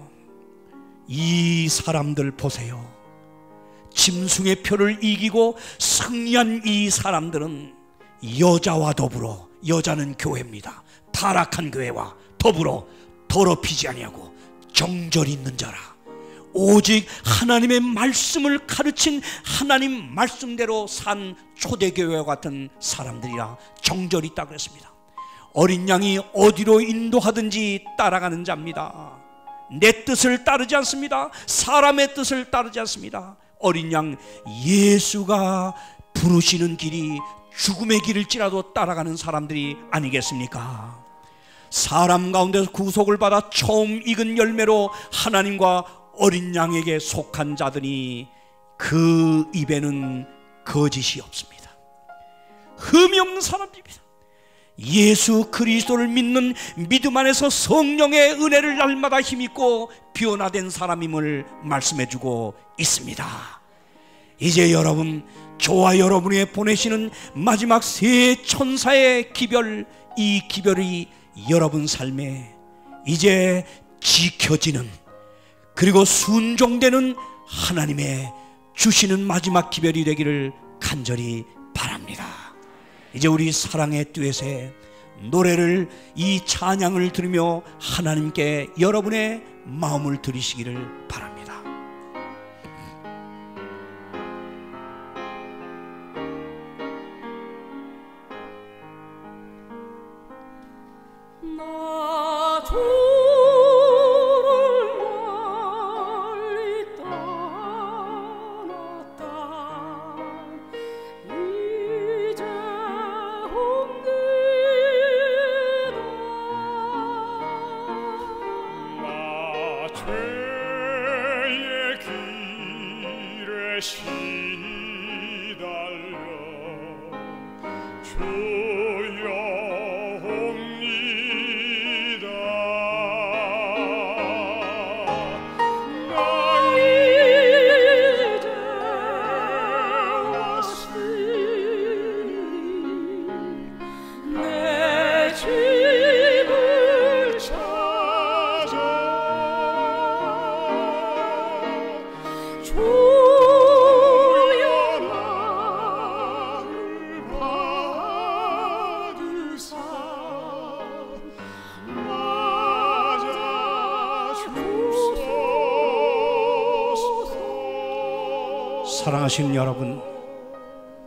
이 사람들 보세요. 짐승의 표를 이기고 승리한 이 사람들은 여자와 더불어, 여자는 교회입니다. 타락한 교회와 더불어 더럽히지 아니하고 정절이 있는 자라, 오직 하나님의 말씀을 가르친 하나님 말씀대로 산 초대교회와 같은 사람들이라 정절이 있다고 그랬습니다. 어린 양이 어디로 인도하든지 따라가는 자입니다. 내 뜻을 따르지 않습니다. 사람의 뜻을 따르지 않습니다. 어린 양 예수가 부르시는 길이 죽음의 길일지라도 따라가는 사람들이 아니겠습니까? 사람 가운데서 구속을 받아 처음 익은 열매로 하나님과 어린 양에게 속한 자들이 그 입에는 거짓이 없습니다. 흠이 없는 사람들입니다. 예수 그리스도를 믿는 믿음 안에서 성령의 은혜를 날마다 힘입고 변화된 사람임을 말씀해주고 있습니다. 이제 여러분, 저와 여러분이 보내시는 마지막 세 천사의 기별, 이 기별이 여러분 삶에 이제 지켜지는, 그리고 순종되는 하나님의 주시는 마지막 기별이 되기를 간절히 바랍니다. 이제 우리 사랑의 듀엣의 노래를, 이 찬양을 들으며 하나님께 여러분의 마음을 드리시기를 바랍니다. 사랑하시는 여러분,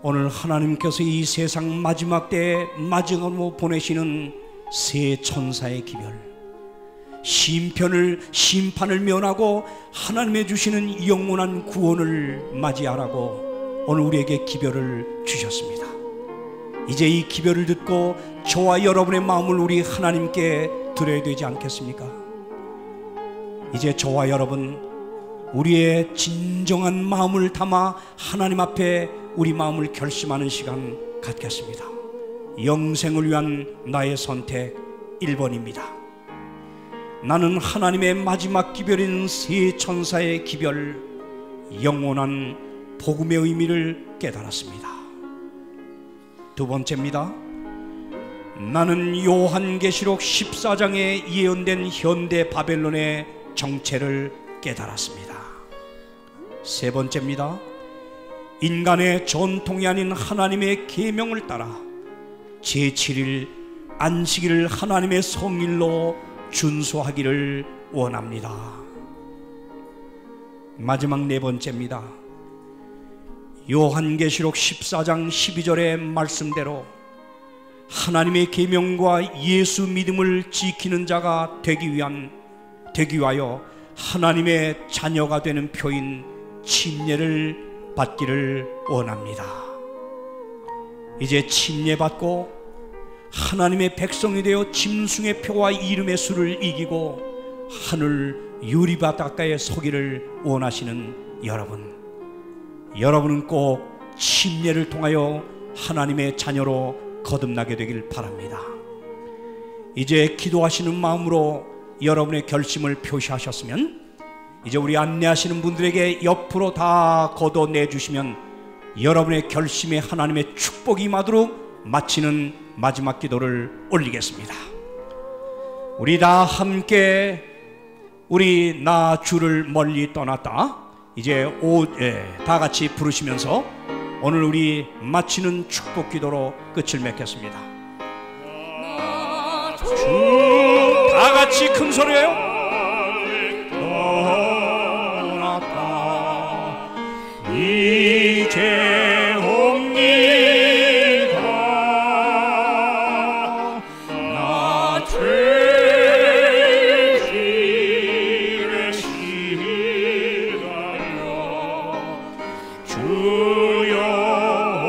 오늘 하나님께서 이 세상 마지막 때에 마지막으로 보내시는 세 천사의 기별, 심판을 면하고 하나님의 주시는 영원한 구원을 맞이하라고 오늘 우리에게 기별을 주셨습니다. 이제 이 기별을 듣고 저와 여러분의 마음을 우리 하나님께 드려야 되지 않겠습니까? 이제 저와 여러분, 우리의 진정한 마음을 담아 하나님 앞에 우리 마음을 결심하는 시간 갖겠습니다. 영생을 위한 나의 선택 1번입니다. 나는 하나님의 마지막 기별인 세 천사의 기별, 영원한 복음의 의미를 깨달았습니다. 두 번째입니다. 나는 요한계시록 14장에 예언된 현대 바벨론의 정체를 깨달았습니다. 세 번째입니다. 인간의 전통이 아닌 하나님의 계명을 따라 제7일 안식일을 하나님의 성일로 준수하기를 원합니다. 마지막 네 번째입니다. 요한계시록 14장 12절의 말씀대로 하나님의 계명과 예수 믿음을 지키는 자가 되기 위하여 하나님의 자녀가 되는 표인 침례를 받기를 원합니다. 이제 침례받고 하나님의 백성이 되어 짐승의 표와 이름의 수를 이기고 하늘 유리바닷가에 서기를 원하시는 여러분은 꼭 침례를 통하여 하나님의 자녀로 거듭나게 되길 바랍니다. 이제 기도하시는 마음으로 여러분의 결심을 표시하셨으면 이제 우리 안내하시는 분들에게 옆으로 다 걷어내주시면 여러분의 결심에 하나님의 축복이 임하도록 마치는 마지막 기도를 올리겠습니다. 우리 다 함께 우리 나 주를 멀리 떠났다 이제 다 같이 부르시면서 오늘 우리 마치는 축복 기도로 끝을 맺겠습니다. 다 같이 큰 소리예요. 떠났다 이제 옵니다. 나 죄길에 시달려 주여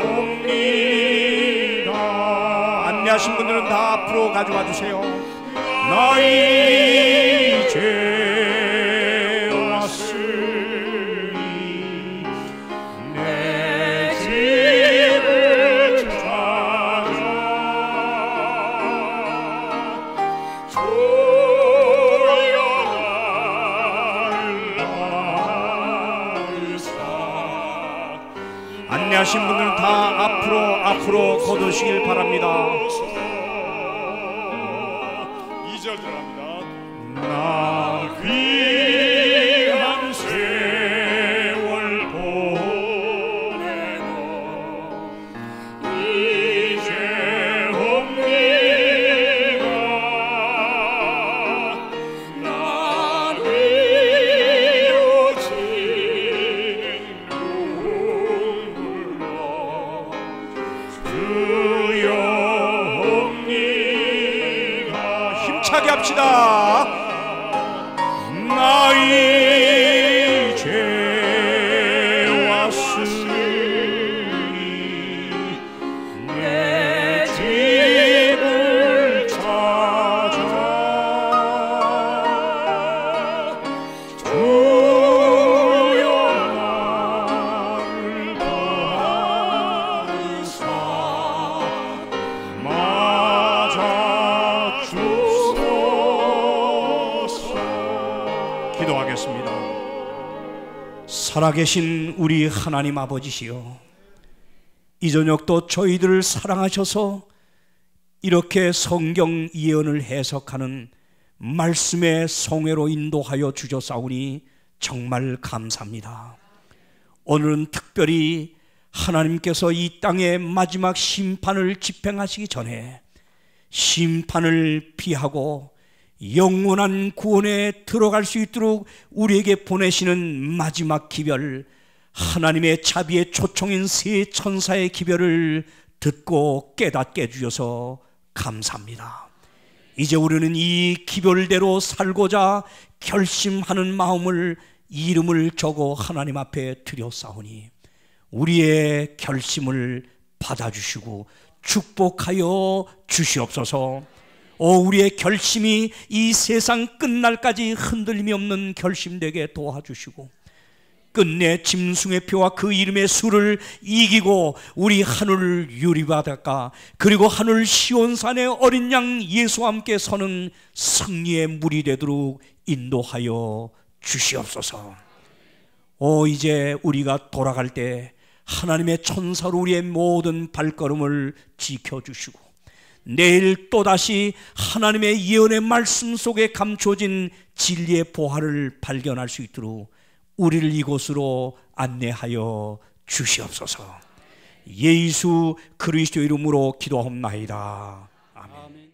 옵니다. 안내하신 분들은 다 앞으로 가져와 주세요. 나 이제 왔으니 내 집을 찾아 주여 나를 사. 안내하신 분들은 다 앞으로 거두시길 바랍니다. 2절 들어갑니다. 나 귀한 세월 보내고 이제 옵니다. 나를 이어지는 눈물로 주여 옵니다. 힘차게 합시다. 나 이제 왔으니 내 집을 찾아 주여 나를 받으사 맞아 주소서. 기도하겠습니다. 살아계신 우리 하나님 아버지시여, 이 저녁도 저희들을 사랑하셔서 이렇게 성경 예언을 해석하는 말씀의 성회로 인도하여 주셨사오니 정말 감사합니다. 오늘은 특별히 하나님께서 이 땅의 마지막 심판을 집행하시기 전에 심판을 피하고 영원한 구원에 들어갈 수 있도록 우리에게 보내시는 마지막 기별, 하나님의 자비의 초청인 세 천사의 기별을 듣고 깨닫게 해주셔서 감사합니다. 이제 우리는 이 기별대로 살고자 결심하는 마음을 이름을 적어 하나님 앞에 드렸사오니 우리의 결심을 받아주시고 축복하여 주시옵소서. 우리의 결심이 이 세상 끝날까지 흔들림이 없는 결심 되게 도와주시고 끝내 짐승의 표와 그 이름의 수를 이기고 우리 하늘 유리바닷가 그리고 하늘 시온산의 어린 양 예수와 함께 서는 승리의 물이 되도록 인도하여 주시옵소서. 이제 우리가 돌아갈 때 하나님의 천사로 우리의 모든 발걸음을 지켜주시고 내일 또다시 하나님의 예언의 말씀 속에 감춰진 진리의 보화를 발견할 수 있도록 우리를 이곳으로 안내하여 주시옵소서. 예수 그리스도 이름으로 기도하옵나이다. 아멘.